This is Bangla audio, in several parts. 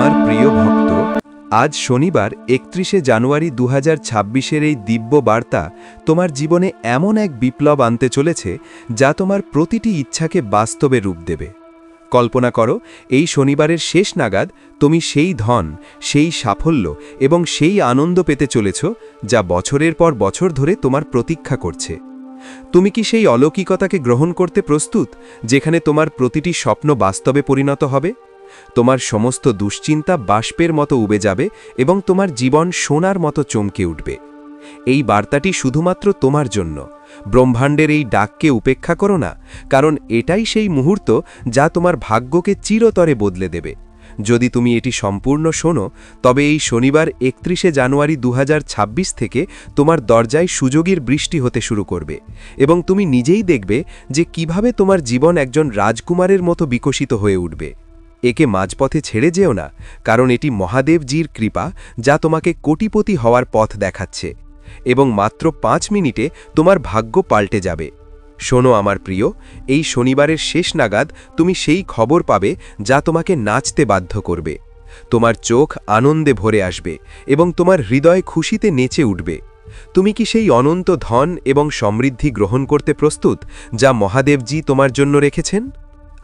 আমার প্রিয় ভক্ত, আজ শনিবার ৩১শে জানুয়ারি ২০২৬-এর এই দিব্য বার্তা তোমার জীবনে এমন এক বিপ্লব আনতে চলেছে যা তোমার প্রতিটি ইচ্ছাকে বাস্তবে রূপ দেবে। কল্পনা করো, এই শনিবারের শেষ নাগাদ তুমি সেই ধন, সেই সাফল্য এবং সেই আনন্দ পেতে চলেছ যা বছরের পর বছর ধরে তোমার প্রতীক্ষা করছে। তুমি কি সেই অলৌকিকতাকে গ্রহণ করতে প্রস্তুত, যেখানে তোমার প্রতিটি স্বপ্ন বাস্তবে পরিণত হবে? তোমার সমস্ত দুশ্চিন্তা বাষ্পের মতো উবে যাবে এবং তোমার জীবন সোনার মতো চমকে উঠবে। এই বার্তাটি শুধুমাত্র তোমার জন্য। ব্রহ্মাণ্ডের এই ডাককে উপেক্ষা করো না, কারণ এটাই সেই মুহূর্ত যা তোমার ভাগ্যকে চিরতরে বদলে দেবে। যদি তুমি এটি সম্পূর্ণ শোনো, তবে এই শনিবার ৩১শে জানুয়ারি ২০২৬ থেকে তোমার দরজায় সুযোগের বৃষ্টি হতে শুরু করবে এবং তুমি নিজেই দেখবে যে কিভাবে তোমার জীবন একজন রাজকুমারের মতো বিকশিত হয়ে উঠবে। একে মাঝপথে ছেড়ে যেও না, কারণ এটি মহাদেবজির কৃপা যা তোমাকে কোটিপতি হওয়ার পথ দেখাচ্ছে এবং মাত্র ৫ মিনিটে তোমার ভাগ্য পাল্টে যাবে। শোনো আমার প্রিয়, এই শনিবারের শেষ নাগাদ তুমি সেই খবর পাবে যা তোমাকে নাচতে বাধ্য করবে। তোমার চোখ আনন্দে ভরে আসবে এবং তোমার হৃদয় খুশিতে নেচে উঠবে। তুমি কি সেই অনন্ত ধন এবং সমৃদ্ধি গ্রহণ করতে প্রস্তুত যা মহাদেবজি তোমার জন্য রেখেছেন?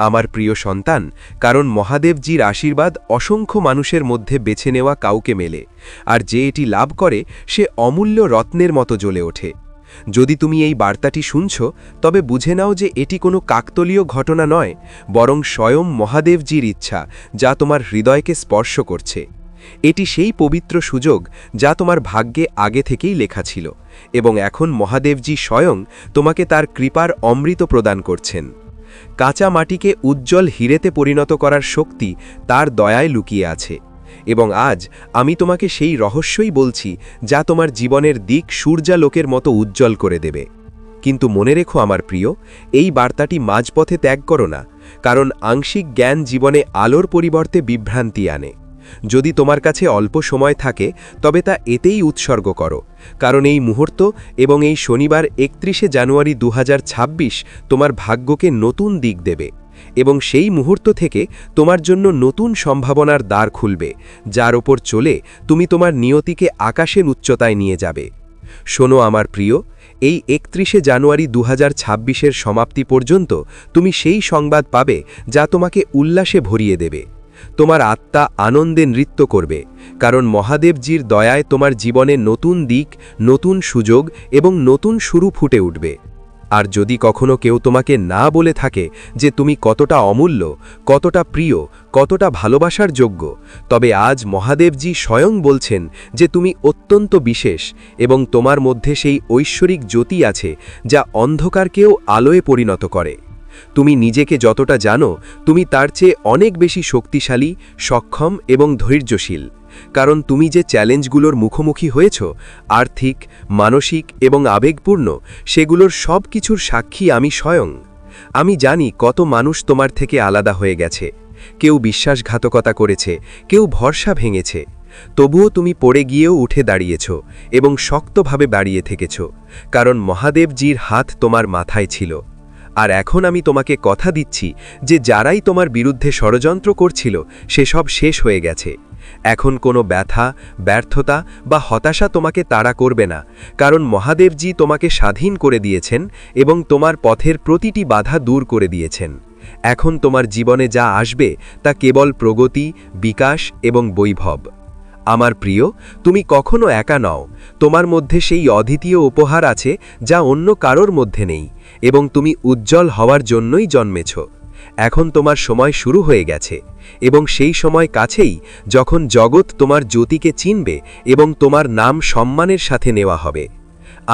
আমার প্রিয় সন্তান, কারণ মহাদেবজির আশীর্বাদ অসংখ্য মানুষের মধ্যে বেছে নেওয়া কাউকে মেলে, আর যে এটি লাভ করে সে অমূল্য রত্নের মতো জ্বলে ওঠে। যদি তুমি এই বার্তাটি শুনছ, তবে বুঝে নাও যে এটি কোনো কাকতলীয় ঘটনা নয়, বরং স্বয়ং মহাদেবজির ইচ্ছা যা তোমার হৃদয়কে স্পর্শ করছে। এটি সেই পবিত্র সুযোগ যা তোমার ভাগ্যে আগে থেকেই লেখা ছিল, এবং এখন মহাদেবজি স্বয়ং তোমাকে তার কৃপার অমৃত প্রদান করছেন। কাঁচা মাটিকে উজ্জ্বল হীরেতে পরিণত করার শক্তি তার দয়ায় লুকিয়ে আছে, এবং আজ আমি তোমাকে সেই রহস্যই বলছি যা তোমার জীবনের দিক সূর্যালোকের মতো উজ্জ্বল করে দেবে। কিন্তু মনে রেখো আমার প্রিয়, এই বার্তাটি মাঝপথে ত্যাগ করো না, কারণ আংশিক জ্ঞান জীবনে আলোর পরিবর্তে বিভ্রান্তি আনে। যদি তোমার কাছে অল্প সময় থাকে, তবে তা এতেই উৎসর্গ করো, কারণ এই মুহূর্ত এবং এই শনিবার ৩১শে জানুয়ারি ২০২৬ তোমার ভাগ্যকে নতুন দিক দেবে এবং সেই মুহূর্ত থেকে তোমার জন্য নতুন সম্ভাবনার দ্বার খুলবে, যার ওপর চলে তুমি তোমার নিয়তিকে আকাশের উচ্চতায় নিয়ে যাবে। শোনো আমার প্রিয়, এই ৩১শে জানুয়ারি ২০২৬-এর সমাপ্তি পর্যন্ত তুমি সেই সংবাদ পাবে যা তোমাকে উল্লাসে ভরিয়ে দেবে। তোমার আত্মা আনন্দে নৃত্য করবে, কারণ মহাদেবজির দয়ায় তোমার জীবনে নতুন দিক, নতুন সুযোগ এবং নতুন শুরু ফুটে উঠবে। আর যদি কখনো কেউ তোমাকে না বলে থাকে যে তুমি কতটা অমূল্য, কতটা প্রিয়, কতটা ভালোবাসার যোগ্য, তবে আজ মহাদেবজি স্বয়ং বলছেন যে তুমি অত্যন্ত বিশেষ এবং তোমার মধ্যে সেই ঐশ্বরিক জ্যোতি আছে যা অন্ধকারকেও আলোয় পরিণত করে। তুমি নিজেকে যতটা জানো, তুমি তার চেয়ে অনেক বেশি শক্তিশালী, সক্ষম এবং ধৈর্যশীল, কারণ তুমি যে চ্যালেঞ্জগুলোর মুখোমুখি হয়েছ, আর্থিক, মানসিক এবং আবেগপূর্ণ, সেগুলোর সব কিছুর সাক্ষী আমি স্বয়ং। আমি জানি কত মানুষ তোমার থেকে আলাদা হয়ে গেছে, কেউ বিশ্বাসঘাতকতা করেছে, কেউ ভরসা ভেঙেছে। তবুও তুমি পড়ে গিয়েও উঠে দাঁড়িয়েছ এবং শক্তভাবে দাঁড়িয়ে থেকেছ, কারণ মহাদেবজির হাত তোমার মাথায় ছিল। আর এখন আমি তোমাকে কথা দিচ্ছি যে যারাই তোমার বিরুদ্ধে ষড়যন্ত্র করছিল, সেসব শেষ হয়ে গেছে। এখন কোনো ব্যথা, ব্যর্থতা বা হতাশা তোমাকে তাড়া করবে না, কারণ মহাদেবজি তোমাকে স্বাধীন করে দিয়েছেন এবং তোমার পথের প্রতিটি বাধা দূর করে দিয়েছেন। এখন তোমার জীবনে যা আসবে তা কেবল প্রগতি, বিকাশ এবং বৈভব। আমার প্রিয়, তুমি কখনো একা নও। তোমার মধ্যে সেই অদ্বিতীয় উপহার আছে যা অন্য কারোর মধ্যে নেই, এবং তুমি উজ্জ্বল হওয়ার জন্যই জন্মেছ। এখন তোমার সময় শুরু হয়ে গেছে, এবং সেই সময় কাছেই যখন জগৎ তোমার জ্যোতিকে চিনবে এবং তোমার নাম সম্মানের সাথে নেওয়া হবে।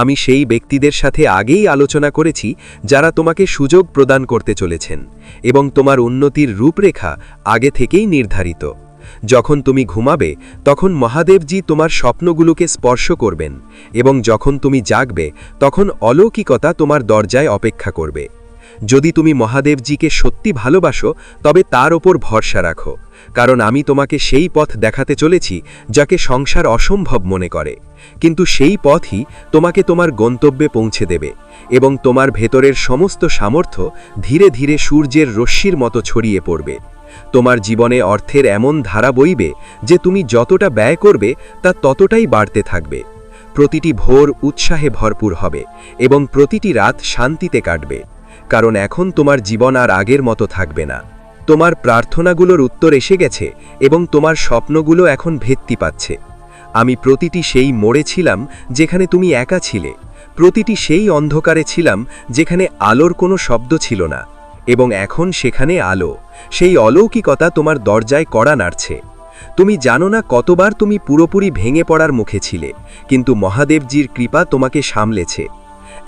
আমি সেই ব্যক্তিদের সাথে আগেই আলোচনা করেছি যারা তোমাকে সুযোগ প্রদান করতে চলেছেন, এবং তোমার উন্নতির রূপরেখা আগে থেকেই নির্ধারিত। যখন তুমি ঘুমাবে, তখন মহাদেবজি তোমার স্বপ্নগুলোকে স্পর্শ করবেন, এবং যখন তুমি জাগবে, তখন অলৌকিকতা তোমার দরজায় অপেক্ষা করবে। যদি তুমি মহাদেবজিকে সত্যি ভালোবাসো, তবে তার ওপর ভরসা রাখো, কারণ আমি তোমাকে সেই পথ দেখাতে চলেছি যাকে সংসার অসম্ভব মনে করে, কিন্তু সেই পথই তোমাকে তোমার গন্তব্যে পৌঁছে দেবে, এবং তোমার ভেতরের সমস্ত সামর্থ্য ধীরে ধীরে সূর্যের রশ্মির মতো ছড়িয়ে পড়বে। তোমার জীবনে অর্থের এমন ধারা বইবে যে তুমি যতটা ব্যয় করবে তা ততটাই বাড়তে থাকবে। প্রতিটি ভোর উৎসাহে ভরপুর হবে এবং প্রতিটি রাত শান্তিতে কাটবে, কারণ এখন তোমার জীবন আর আগের মতো থাকবে না। তোমার প্রার্থনাগুলোর উত্তর এসে গেছে এবং তোমার স্বপ্নগুলো এখন ভিত্তি পাচ্ছে। আমি প্রতিটি সেই মোড়ে ছিলাম যেখানে তুমি একা ছিলে, প্রতিটি সেই অন্ধকারে ছিলাম যেখানে আলোর কোনো শব্দ ছিল না, এবং এখন সেখানে আলো, সেই অলৌকিকতা তোমার দরজায় কড়া নাড়ছে। তুমি জানো না কতবার তুমি পুরোপুরি ভেঙে পড়ার মুখে ছিলে, কিন্তু মহাদেবজির কৃপা তোমাকে সামলেছে।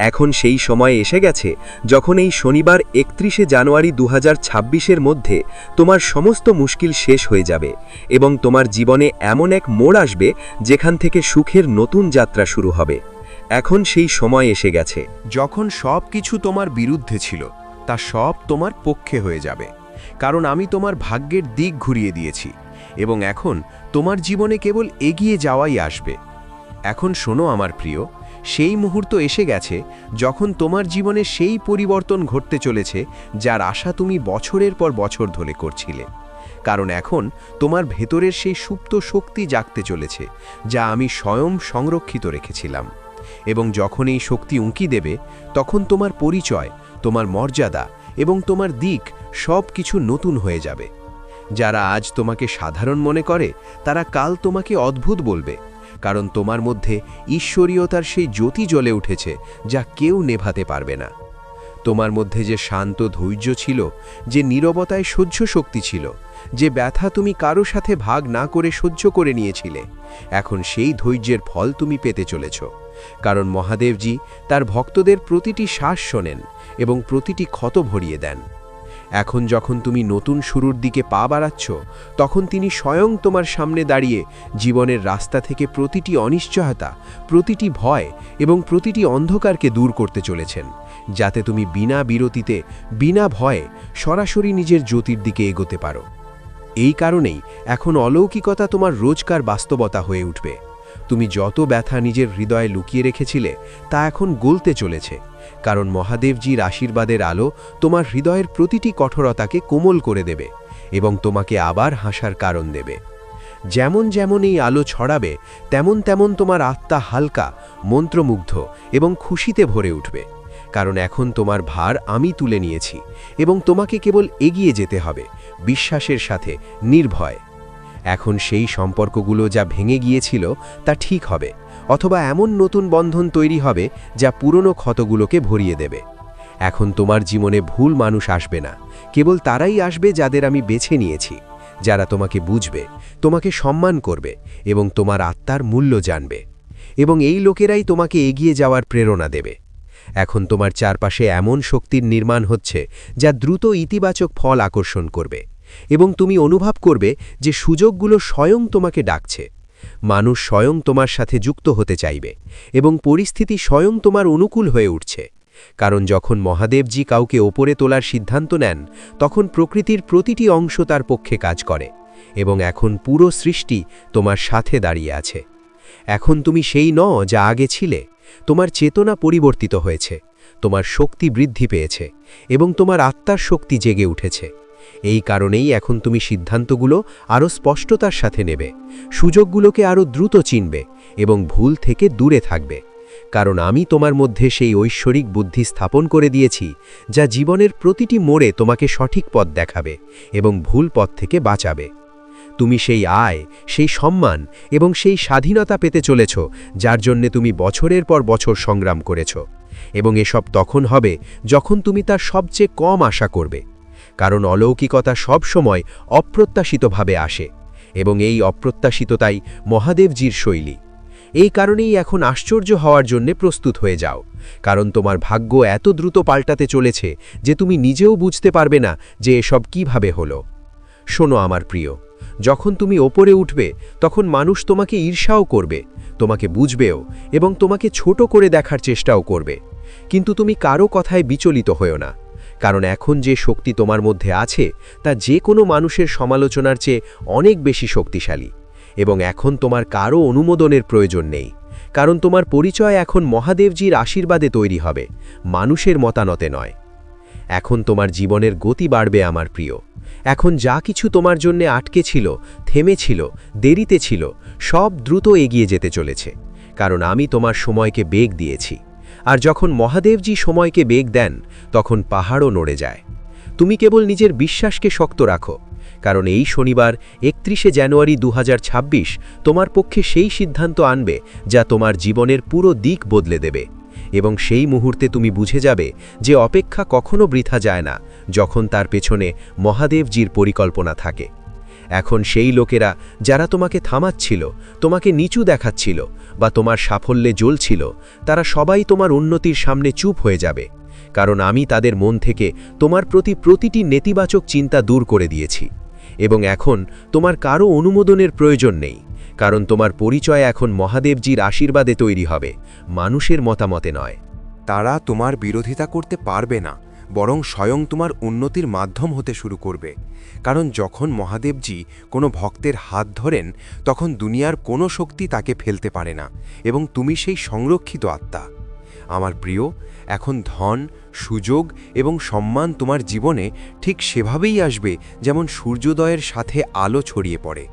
এখন সেই সময় এসে গেছে যখন এই শনিবার 31শে জানুয়ারি 2026-এর মধ্যে তোমার সমস্ত মুশকিল শেষ হয়ে যাবে এবং তোমার জীবনে এমন এক মোড় আসবে যেখান থেকে সুখের নতুন যাত্রা শুরু হবে। এখন সেই সময় এসে গেছে যখন সব কিছু তোমার বিরুদ্ধে ছিল তা সব তোমার পক্ষে হয়ে যাবে, কারণ আমি তোমার ভাগ্যের দিক ঘুরিয়ে দিয়েছি এবং এখন তোমার জীবনে কেবল এগিয়ে যাওয়াই আসবে। এখন শোনো আমার প্রিয়, সেই মুহূর্ত এসে গেছে যখন তোমার জীবনে সেই পরিবর্তন ঘটতে চলেছে যার আশা তুমি বছরের পর বছর ধরে করছিলে। কারণ এখন তোমার ভেতরের সেই সুপ্ত শক্তি জাগতে চলেছে যা আমি স্বয়ং সংরক্ষিত রেখেছিলাম, এবং যখন এই শক্তি উঁকি দেবে তখন তোমার পরিচয়, তোমার মর্যাদা এবং তোমার দিক সব কিছু নতুন হয়ে যাবে। যারা আজ তোমাকে সাধারণ মনে করে তারা কাল তোমাকে অদ্ভুত বলবে, কারণ তোমার মধ্যে ঈশ্বরীয়তার সেই জ্যোতি জ্বলে উঠেছে যা কেউ নেভাতে পারবে না। তোমার মধ্যে যে শান্ত ধৈর্য ছিল, যে নীরবতায় সহ্য শক্তি ছিল, যে ব্যথা তুমি কারো সাথে ভাগ না করে সহ্য করে নিয়েছিলে, এখন সেই ধৈর্যের ফল তুমি পেতে চলেছ। কারণ মহাদেবজি তার ভক্তদের প্রতিটি শ্বাস শোনেন এবং প্রতিটি ক্ষত ভরিয়ে দেন। এখন যখন তুমি নতুন শুরুর দিকে পা বাড়াচ্ছ, তখন তিনি স্বয়ং তোমার সামনে দাঁড়িয়ে জীবনের রাস্তা থেকে প্রতিটি অনিশ্চয়তা, প্রতিটি ভয় এবং প্রতিটি অন্ধকারকে দূর করতে চলেছেন, যাতে তুমি বিনা বিরতিতে, বিনা ভয়ে সরাসরি নিজের জ্যোতির দিকে এগোতে পারো। এই কারণেই এখন অলৌকিকতা তোমার রোজকার বাস্তবতা হয়ে উঠবে। তুমি যত ব্যথা নিজের হৃদয়ে লুকিয়ে রেখেছিলে তা এখন গলতে চলেছে, কারণ মহাদেবজির আশীর্বাদের আলো তোমার হৃদয়ের প্রতিটি কঠোরতাকে কোমল করে দেবে এবং তোমাকে আবার হাসার কারণ দেবে। যেমন যেমন এই আলো ছড়াবে তেমন তেমন তোমার আত্মা হালকা, মন্ত্রমুগ্ধ এবং খুশিতে ভরে উঠবে, কারণ এখন তোমার ভার আমি তুলে নিয়েছি এবং তোমাকে কেবল এগিয়ে যেতে হবে বিশ্বাসের সাথে, নির্ভয়। এখন সেই সম্পর্কগুলো যা ভেঙে গিয়েছিল তা ঠিক হবে, অথবা এমন নতুন বন্ধন তৈরি হবে যা পুরনো ক্ষতগুলোকে ভরিয়ে দেবে। এখন তোমার জীবনে ভুল মানুষ আসবে না, কেবল তারাই আসবে যাদের আমি বেছে নিয়েছি, যারা তোমাকে বুঝবে, তোমাকে সম্মান করবে এবং তোমার আত্মার মূল্য জানবে, এবং এই লোকেরাই তোমাকে এগিয়ে যাওয়ার প্রেরণা দেবে। এখন তোমার চারপাশে এমন শক্তির নির্মাণ হচ্ছে যা দ্রুত ইতিবাচক ফল আকর্ষণ করবে, এবং তুমি অনুভব করবে যে সুযোগগুলো স্বয়ং তোমাকে ডাকছে। মানুষ স্বয়ং তোমার সাথে যুক্ত হতে চাইবে এবং পরিস্থিতি স্বয়ং তোমার অনুকূল হয়ে উঠছে, কারণ যখন মহাদেবজি কাউকে ওপরে তোলার সিদ্ধান্ত নেন তখন প্রকৃতির প্রতিটি অংশ তার পক্ষে কাজ করে, এবং এখন পুরো সৃষ্টি তোমার সাথে দাঁড়িয়ে আছে। এখন তুমি সেই নও যা আগে ছিলে, তোমার চেতনা পরিবর্তিত হয়েছে, তোমার শক্তি বৃদ্ধি পেয়েছে এবং তোমার আত্মার শক্তি জেগে উঠেছে। এই কারণেই এখন তুমি সিদ্ধান্তগুলো আরও স্পষ্টতার সাথে নেবে, সুযোগগুলোকে আরও দ্রুত চিনবে এবং ভুল থেকে দূরে থাকবে, কারণ আমি তোমার মধ্যে সেই ঐশ্বরিক বুদ্ধি স্থাপন করে দিয়েছি যা জীবনের প্রতিটি মোড়ে তোমাকে সঠিক পথ দেখাবে এবং ভুল পথ থেকে বাঁচাবে। তুমি সেই আয়, সেই সম্মান এবং সেই স্বাধীনতা পেতে চলেছ যার জন্যে তুমি বছরের পর বছর সংগ্রাম করেছ, এবং এসব তখন হবে যখন তুমি তার সবচেয়ে কম আশা করবে, কারণ অলৌকিকতা সব সময় অপ্রত্যাশিতভাবে আসে এবং এই অপ্রত্যাশিততাই মহাদেবজির শৈলী। এই কারণেই এখন আশ্চর্য হওয়ার জন্য প্রস্তুত হয়ে যাও, কারণ তোমার ভাগ্য এত দ্রুত পাল্টাতে চলেছে যে তুমি নিজেও বুঝতে পারবে না যে এসব কিভাবে হলো। শোনো আমার প্রিয়, যখন তুমি ওপরে উঠবে তখন মানুষ তোমাকে ঈর্ষাও করবে, তোমাকে বুঝবেও এবং তোমাকে ছোট করে দেখার চেষ্টাও করবে, কিন্তু তুমি কারো কথায় বিচলিত হও না, কারণ এখন যে শক্তি তোমার মধ্যে আছে তা যে কোনো মানুষের সমালোচনার চেয়ে অনেক বেশি শক্তিশালী, এবং এখন তোমার কারো অনুমোদনের প্রয়োজন নেই, কারণ তোমার পরিচয় এখন মহাদেবজির আশীর্বাদে তৈরি হবে, মানুষের মতামতে নয়। এখন তোমার জীবনের গতি বাড়বে আমার প্রিয়, এখন যা কিছু তোমার জন্য আটকে ছিল, থেমেছিল, দেরিতে ছিল, সব দ্রুত এগিয়ে যেতে চলেছে, কারণ আমি তোমার সময়কে বেগ দিয়েছি। আর যখন মহাদেবজি সময়কে বেগ দেন, তখন পাহাড়ও নড়ে যায়। তুমি কেবল নিজের বিশ্বাসকে শক্ত রাখো, কারণ এই শনিবার 31শে জানুয়ারি 2026 তোমার পক্ষে সেই সিদ্ধান্ত আনবে যা তোমার জীবনের পুরো দিক বদলে দেবে। এবং সেই মুহূর্তে তুমি বুঝে যাবে যে অপেক্ষা কখনো বৃথা যায় না, যখন তার পেছনে মহাদেবজির পরিকল্পনা থাকে। এখন সেই লোকেরা যারা তোমাকে থামাচ্ছিল, তোমাকে নিচু দেখাচ্ছিল বা তোমার সাফল্যে জ্বলছিল, তারা সবাই তোমার উন্নতির সামনে চুপ হয়ে যাবে, কারণ আমি তাদের মন থেকে তোমার প্রতি প্রতিটি নেতিবাচক চিন্তা দূর করে দিয়েছি। এবং এখন তোমার কারো অনুমোদনের প্রয়োজন নেই, কারণ তোমার পরিচয় এখন মহাদেবজির আশীর্বাদে তৈরি হবে, মানুষের মতামতে নয়। তারা তোমার বিরোধিতা করতে পারবে না, বরং স্বয়ং তোমার উন্নতির মাধ্যম হতে শুরু করবে। কারণ যখন মহাদেবজি কোনো ভক্তের হাত ধরেন, তখন দুনিয়ার কোনো শক্তি তাকে ফেলতে পারে না, এবং তুমি সেই সংরক্ষিত আত্মা। আমার প্রিয়, এখন ধন, সুযোগ এবং সম্মান তোমার জীবনে ঠিক সেভাবেই আসবে যেমন সূর্যোদয়ের সাথে আলো ছড়িয়ে পড়ে।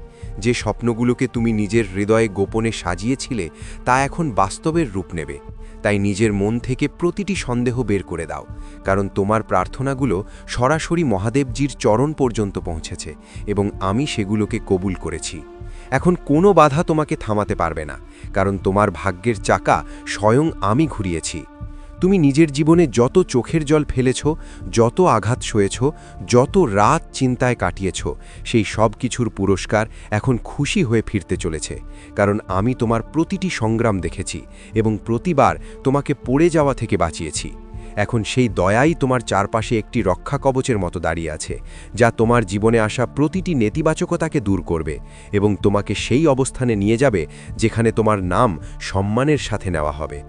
যে স্বপ্নগুলোকে তুমি নিজের হৃদয়ে গোপনে সাজিয়েছিলে, তা এখন বাস্তবের রূপ নেবে। তাই নিজের মন থেকে প্রতিটি সন্দেহ বের করে দাও, কারণ তোমার প্রার্থনাগুলো সরাসরি মহাদেবজির চরণ পর্যন্ত পৌঁছেছে এবং আমি সেগুলোকে কবুল করেছি। এখন কোনো বাধা তোমাকে থামাতে পারবে না, কারণ তোমার ভাগ্যের চাকা স্বয়ং আমি ঘুরিয়েছি। তুমি নিজের জীবনে যত চোখের জল ফেলেছ, যত আঘাত সয়েছ, যত রাত চিন্তায় কাটিয়েছ, সেই সব কিছুর পুরস্কার এখন খুশি হয়ে ফিরতে চলেছে, কারণ আমি তোমার প্রতিটি সংগ্রাম দেখেছি এবং প্রতিবার তোমাকে পড়ে যাওয়া থেকে বাঁচিয়েছি। এখন সেই দয়াই তোমার চারপাশে একটি রক্ষা কবচের মতো দাঁড়িয়ে আছে, যা তোমার জীবনে আসা প্রতিটি নেতিবাচকতাকে দূর করবে এবং তোমাকে সেই অবস্থানে নিয়ে যাবে যেখানে তোমার নাম সম্মানের সাথে নেওয়া হবে।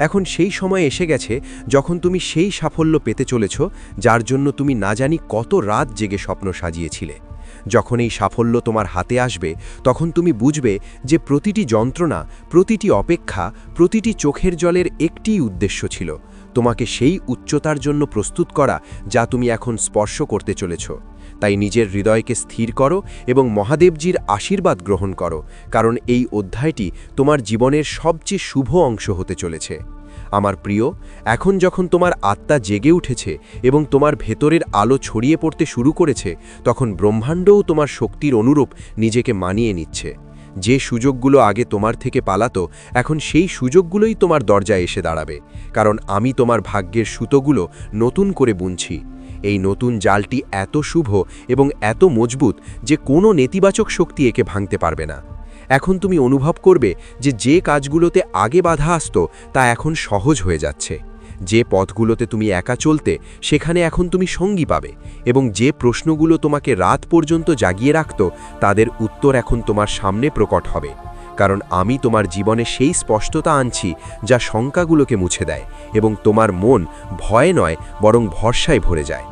এখন সেই সময় এসে গেছে যখন তুমি সেই সাফল্য পেতে চলেছ, যার জন্য তুমি না জানি কত রাত জেগে স্বপ্ন সাজিয়েছিলে। যখন এই সাফল্য তোমার হাতে আসবে, তখন তুমি বুঝবে যে প্রতিটি যন্ত্রণা, প্রতিটি অপেক্ষা, প্রতিটি চোখের জলের একটিই উদ্দেশ্য ছিল, তোমাকে সেই উচ্চতার জন্য প্রস্তুত করা যা তুমি এখন স্পর্শ করতে চলেছ। তাই নিজের হৃদয়কে স্থির করো এবং মহাদেবজির আশীর্বাদ গ্রহণ করো, কারণ এই অধ্যায়টি তোমার জীবনের সবচেয়ে শুভ অংশ হতে চলেছে। আমার প্রিয়, এখন যখন তোমার আত্মা জেগে উঠেছে এবং তোমার ভেতরের আলো ছড়িয়ে পড়তে শুরু করেছে, তখন ব্রহ্মাণ্ডও তোমার শক্তির অনুরূপ নিজেকে মানিয়ে নিচ্ছে। যে সুযোগগুলো আগে তোমার থেকে পালাতো, এখন সেই সুযোগগুলোই তোমার দরজায় এসে দাঁড়াবে, কারণ আমি তোমার ভাগ্যের সুতোগুলো নতুন করে বুনছি। এই নতুন জালটি এত শুভ এবং এত মজবুত যে কোনো নেতিবাচক শক্তি একে ভাঙতে পারবে না। এখন তুমি অনুভব করবে যে যে কাজগুলোতে আগে বাধা আসতো তা এখন সহজ হয়ে যাচ্ছে। যে পথগুলোতে তুমি একা চলতে, সেখানে এখন তুমি সঙ্গী পাবে, এবং যে প্রশ্নগুলো তোমাকে রাত পর্যন্ত জাগিয়ে রাখত, তাদের উত্তর এখন তোমার সামনে প্রকট হবে। কারণ আমি তোমার জীবনে সেই স্পষ্টতা আনছি যা শঙ্কাগুলোকে মুছে দেয় এবং তোমার মন ভয় নয় বরং ভরসায় ভরে যায়।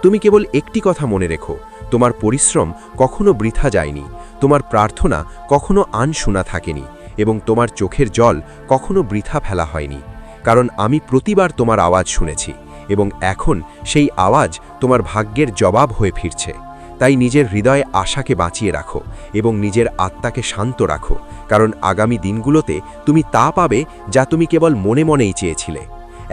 তুমি কেবল একটি কথা মনে রেখো, তোমার পরিশ্রম কখনো বৃথা যায়নি, তোমার প্রার্থনা কখনো আনশোনা থাকেনি এবং তোমার চোখের জল কখনো বৃথা ফেলা হয়নি। কারণ আমি প্রতিবার তোমার আওয়াজ শুনেছি এবং এখন সেই আওয়াজ তোমার ভাগ্যের জবাব হয়ে ফিরছে। তাই নিজের হৃদয়ে আশাকে বাঁচিয়ে রাখো এবং নিজের আত্মাকে শান্ত রাখো, কারণ আগামী দিনগুলোতে তুমি তা পাবে যা তুমি কেবল মনে মনেই চেয়েছিলে।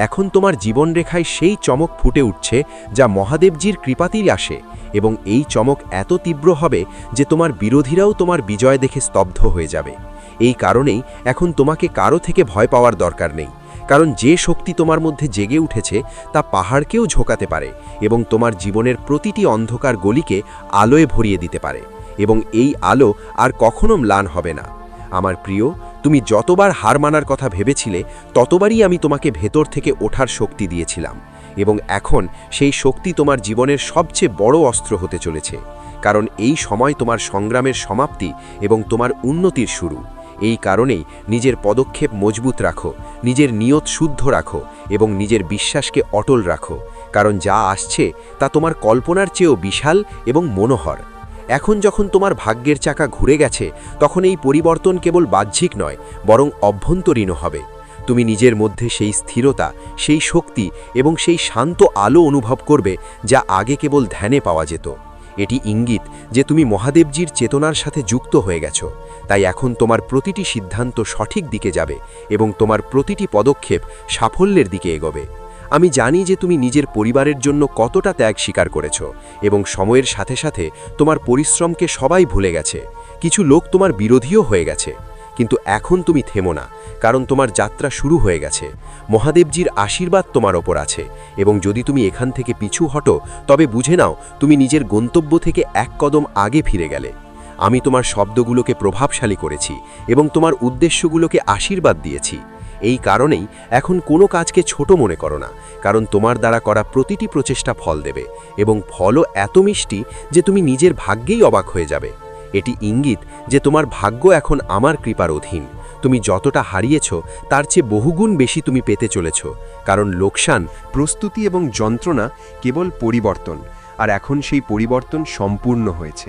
এখন তোমার জীবনরেখায় সেই চমক ফুটে উঠছে যা মহাদেবজির কৃপাতেই আসে, এবং এই চমক এত তীব্র হবে যে তোমার বিরোধীরাও তোমার বিজয় দেখে স্তব্ধ হয়ে যাবে। এই কারণেই এখন তোমাকে কারো থেকে ভয় পাওয়ার দরকার নেই, কারণ যে শক্তি তোমার মধ্যে জেগে উঠেছে তা পাহাড়কেও ঝোঁকাতে পারে এবং তোমার জীবনের প্রতিটি অন্ধকার গলিকে আলোয় ভরিয়ে দিতে পারে, এবং এই আলো আর কখনো ম্লান হবে না। আমার প্রিয়, তুমি যতবার হার মানার কথা ভেবেছিলে, ততবারই আমি তোমাকে ভেতর থেকে ওঠার শক্তি দিয়েছিলাম, এবং এখন সেই শক্তি তোমার জীবনের সবচেয়ে বড় অস্ত্র হতে চলেছে। কারণ এই সময় তোমার সংগ্রামের সমাপ্তি এবং তোমার উন্নতির শুরু। এই কারণেই নিজের পদক্ষেপ মজবুত রাখো, নিজের নিয়ত শুদ্ধ রাখো এবং নিজের বিশ্বাসকে অটল রাখো, কারণ যা আসছে তা তোমার কল্পনার চেয়েও বিশাল এবং মনোহর। এখন যখন তোমার ভাগ্যের চাকা ঘুরে গেছে, তখন এই পরিবর্তন কেবল বাহ্যিক নয় বরং অভ্যন্তরীণও হবে। তুমি নিজের মধ্যে সেই স্থিরতা, সেই শক্তি এবং সেই শান্ত আলো অনুভব করবে যা আগে কেবল ধ্যানে পাওয়া যেত। এটি ইঙ্গিত যে তুমি মহাদেবজির চেতনার সাথে যুক্ত হয়ে গেছ। তাই এখন তোমার প্রতিটি সিদ্ধান্ত সঠিক দিকে যাবে এবং তোমার প্রতিটি পদক্ষেপ সাফল্যের দিকে এগোবে। আমি জানি যে তুমি নিজের পরিবারের জন্য কতটা ত্যাগ স্বীকার করেছ এবং সময়ের সাথে সাথে তোমার পরিশ্রমকে সবাই ভুলে গেছে। কিছু লোক তোমার বিরোধীও হয়ে গেছে, কিন্তু এখন তুমি থেমো না, কারণ তোমার যাত্রা শুরু হয়ে গেছে। মহাদেবজির আশীর্বাদ তোমার ওপর আছে এবং যদি তুমি এখান থেকে পিছু হটো তবে বুঝে নাও তুমি নিজের গন্তব্য থেকে এক কদম আগে ফিরে গেলে। আমি তোমার শব্দগুলোকে প্রভাবশালী করেছি এবং তোমার উদ্দেশ্যগুলোকে আশীর্বাদ দিয়েছি। এই কারণেই এখন কোনো কাজকে ছোট মনে করো না, কারণ তোমার দ্বারা করা প্রতিটি প্রচেষ্টা ফল দেবে এবং ফলও এত মিষ্টি যে তুমি নিজের ভাগ্যেই অবাক হয়ে যাবে। এটি ইঙ্গিত যে তোমার ভাগ্য এখন আমার কৃপার অধীন। তুমি যতটা হারিয়েছ তার চেয়ে বহুগুণ বেশি তুমি পেতে চলেছ, কারণ লোকসান, প্রস্তুতি এবং যন্ত্রণা কেবল পরিবর্তন, আর এখন সেই পরিবর্তন সম্পূর্ণ হয়েছে।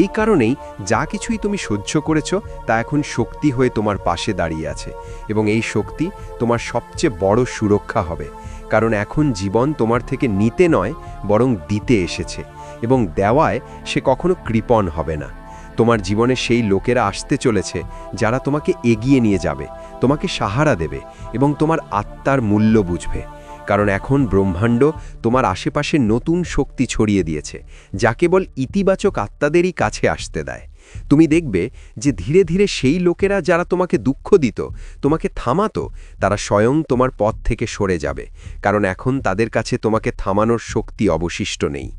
এই কারণেই যা কিছুই তুমি সহ্য করেছ তা এখন শক্তি হয়ে তোমার পাশে দাঁড়িয়ে আছে, এবং এই শক্তি তোমার সবচেয়ে বড় সুরক্ষা হবে। কারণ এখন জীবন তোমার থেকে নিতে নয়, বরং দিতে এসেছে, এবং দেওয়ায় সে কখনো কৃপণ হবে না। তোমার জীবনে সেই লোকেরা আসতে চলেছে যারা তোমাকে এগিয়ে নিয়ে যাবে, তোমাকে সাহারা দেবে এবং তোমার আত্মার মূল্য বুঝবে। কারণ এখন ব্রহ্মাণ্ড তোমার আশেপাশে নতুন শক্তি ছড়িয়ে দিয়েছে, যা কেবল ইতিবাচক আত্মাদেরই কাছে আসতে দেয়। তুমি দেখবে যে ধীরে ধীরে সেই লোকেরা যারা তোমাকে দুঃখ দিত, তোমাকে থামাতো, তারা স্বয়ং তোমার পথ থেকে সরে যাবে, কারণ এখন তাদের কাছে তোমাকে থামানোর শক্তি অবশিষ্ট নেই।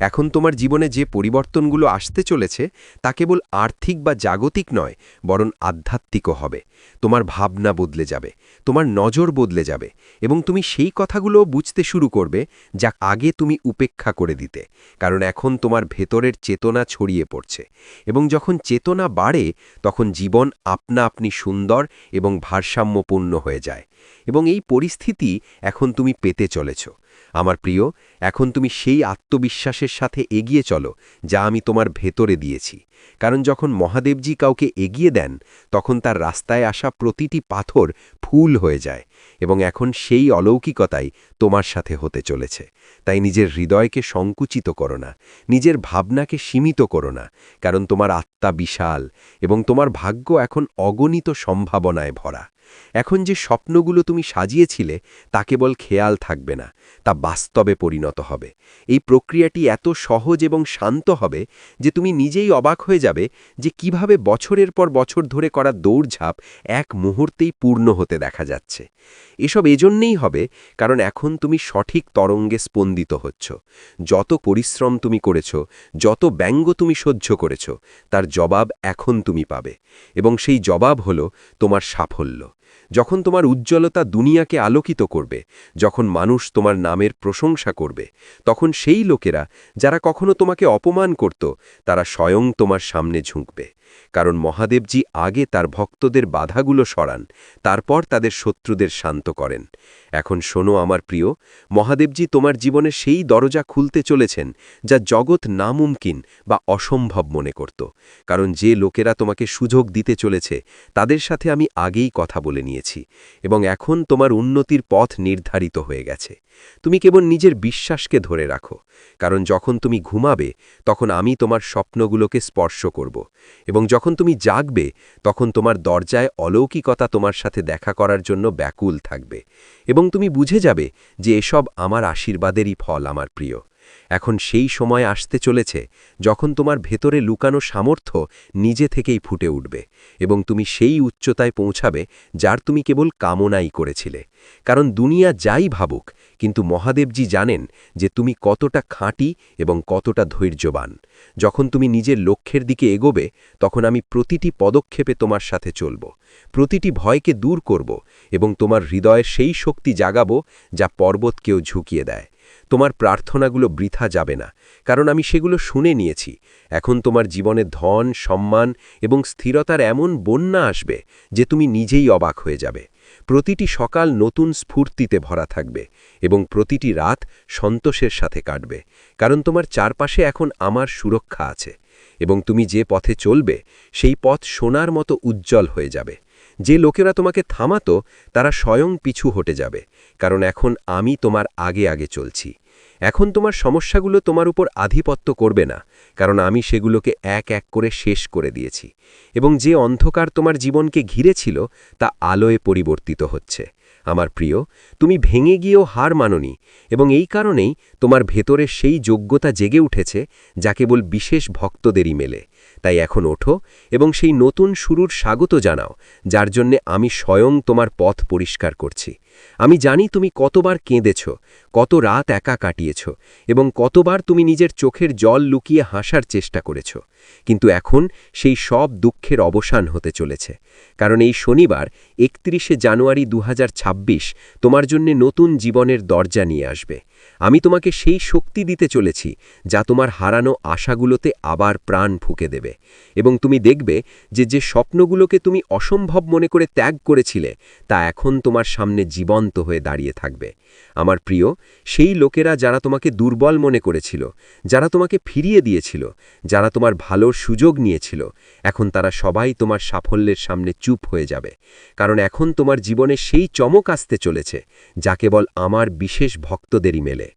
এখন তোমার জীবনে যে পরিবর্তনগুলো আসতে চলেছে তা কেবল আর্থিক বা জাগতিক নয়, বরং আধ্যাত্মিকও হবে। তোমার ভাবনা বদলে যাবে, তোমার নজর বদলে যাবে, এবং তুমি সেই কথাগুলো বুঝতে শুরু করবে যা আগে তুমি উপেক্ষা করে দিতে। কারণ এখন তোমার ভেতরের চেতনা ছড়িয়ে পড়ছে, এবং যখন চেতনা বাড়ে তখন জীবন আপনা আপনি সুন্দর এবং ভারসাম্যপূর্ণ হয়ে যায়। এবং এই পরিস্থিতি এখন তুমি পেতে চলেছ। আমার প্রিয়, এখন তুমি সেই আত্মবিশ্বাসের সাথে এগিয়ে চলো যা আমি তোমার ভেতরে দিয়েছি। কারণ যখন মহাদেবজি কাউকে এগিয়ে দেন তখন তার রাস্তায় আসা প্রতিটি পাথর ফুল হয়ে যায়, এবং এখন সেই অলৌকিকতাই তোমার সাথে হতে চলেছে। তাই নিজের হৃদয়কে সংকুচিত করো না, নিজের ভাবনাকে সীমিত করো না, কারণ তোমার আত্মা বিশাল এবং তোমার ভাগ্য এখন অগণিত সম্ভাবনায় ভরা। এখন যে স্বপ্নগুলো তুমি সাজিয়েছিলে তা কেবল খেয়াল থাকবে না, তা বাস্তবে পরিণত হবে। এই প্রক্রিয়াটি এত সহজ এবং শান্ত হবে যে তুমি নিজেই অবাক হয়ে যাবে যে কিভাবে বছরের পর বছর ধরে করা দৌড়ঝাঁপ এক মুহূর্তেই পূর্ণ হতে দেখা যাচ্ছে। এসব এজন্যই হবে কারণ এখন তুমি সঠিক তরঙ্গে স্পন্দিত হচ্ছ। যত পরিশ্রম তুমি করেছ, যত ব্যঙ্গ তুমি সহ্য করেছ, তার জবাব এখন তুমি পাবে, এবং সেই জবাব হলো তোমার সাফল্য। যখন তোমার উজ্জ্বলতা দুনিয়াকে আলোকিত করবে, যখন মানুষ তোমার নামের প্রশংসা করবে, তখন সেই লোকেরা যারা কখনো তোমাকে অপমান করত তারা স্বয়ং তোমার সামনে ঝুঁকবে। কারণ মহাদেবজি আগে তার ভক্তদের বাধাগুলো সরান, তারপর তাদের শত্রুদের শান্ত করেন। এখন শোনো আমার প্রিয়, মহাদেবজি তোমার জীবনে সেই দরজা খুলতে চলেছেন যা জগৎ নামুমকিন বা অসম্ভব মনে করত। কারণ যে লোকেরা তোমাকে সুযোগ দিতে চলেছে তাদের সাথে আমি আগেই কথা বলে নিয়েছি, এবং এখন তোমার উন্নতির পথ নির্ধারিত হয়ে গেছে। তুমি কেবল নিজের বিশ্বাসকে ধরে রাখো, কারণ যখন তুমি ঘুমাবে তখন আমি তোমার স্বপ্নগুলোকে স্পর্শ করব, এবং যখন তুমি জাগবে তখন তোমার দরজায় অলৌকিকতা তোমার সাথে দেখা করার জন্য ব্যাকুল থাকবে, এবং তুমি বুঝে যাবে যে এসব আমার আশীর্বাদেরই ফল আমার প্রিয়। এখন সেই সময় আসতে চলেছে যখন তোমার ভেতরে লুকানো সামর্থ্য নিজে থেকেই ফুটে উঠবে, এবং তুমি সেই উচ্চতায় পৌঁছাবে যার তুমি কেবল কামনাই করেছিলে। কারণ দুনিয়া যাই ভাবুক, কিন্তু মহাদেবজি জানেন যে তুমি কতটা খাঁটি এবং কতটা ধৈর্যবান। যখন তুমি নিজের লক্ষ্যের দিকে এগোবে তখন আমি প্রতিটি পদক্ষেপে তোমার সাথে চলব, প্রতিটি ভয়কে দূর করব, এবং তোমার হৃদয়ের সেই শক্তি জাগাবো যা পর্বতকেও ঝুঁকিয়ে দেয়। তোমার প্রার্থনাগুলো বৃথা যাবে না, কারণ আমি সেগুলো শুনে নিয়েছি। এখন তোমার জীবনে ধন, সম্মান এবং স্থিরতার এমন বন্যা আসবে যে তুমি নিজেই অবাক হয়ে যাবে। প্রতিটি সকাল নতুন স্ফূর্তিতে ভরা থাকবে, এবং প্রতিটি রাত সন্তোষের সাথে কাটবে, কারণ তোমার চারপাশে এখন আমার সুরক্ষা আছে, এবং তুমি যে পথে চলবে সেই পথ সোনার মতো উজ্জ্বল হয়ে যাবে। যে লোকেরা তোমাকে থামাতো তারা স্বয়ং পিছু হটে যাবে, কারণ এখন আমি তোমার আগে আগে চলছি। এখন তোমার সমস্যাগুলো তোমার উপর আধিপত্য করবে না, কারণ আমি সেগুলোকে এক এক করে শেষ করে দিয়েছি, এবং যে অন্ধকার তোমার জীবনকে ঘিরে ছিল তা আলোয় পরিবর্তিত হচ্ছে। আমার প্রিয়, তুমি ভেঙে গিয়েও হার মানোনি, এবং এই কারণেই তোমার ভেতরে সেই যোগ্যতা জেগে উঠেছে যা কেবল বিশেষ ভক্তদেরই মেলে। তাই এখন ওঠো এবং সেই নতুন শুরুর স্বাগত জানাও, যার জন্যে আমি স্বয়ং তোমার পথ পরিষ্কার করছি। আমি জানি তুমি কতবার কেঁদেছ, কত রাত একা কাটিয়েছ, এবং কতবার তুমি নিজের চোখের জল লুকিয়ে হাসার চেষ্টা করেছ। কিন্তু এখন সেই সব দুঃখের অবসান হতে চলেছে, কারণ এই শনিবার ৩১শে জানুয়ারি ২০২৬ তোমার জন্য নতুন জীবনের দরজা নিয়ে আসবে। আমি তোমাকে সেই শক্তি দিতে চলেছি যা তোমার হারানো আশাগুলোতে আবার প্রাণ ফুঁকে দেবে, এবং তুমি দেখবে যে যে স্বপ্নগুলোকে তুমি অসম্ভব মনে করে ত্যাগ করেছিলে তা এখন তোমার সামনে জীবন্ত হয়ে দাঁড়িয়ে থাকবে। আমার প্রিয়, সেই লোকেরা যারা তোমাকে দুর্বল মনে করেছিল, যারা তোমাকে ফিরিয়ে দিয়েছিল, যারা তোমার ভালোর সুযোগ নিয়েছিল, এখন তারা সবাই তোমার সাফল্যের সামনে চুপ হয়ে যাবে, কারণ এখন তোমার জীবনে সেই চমক আসতে চলেছে যা কেবল আমার বিশেষ ভক্তদেরই মেলে।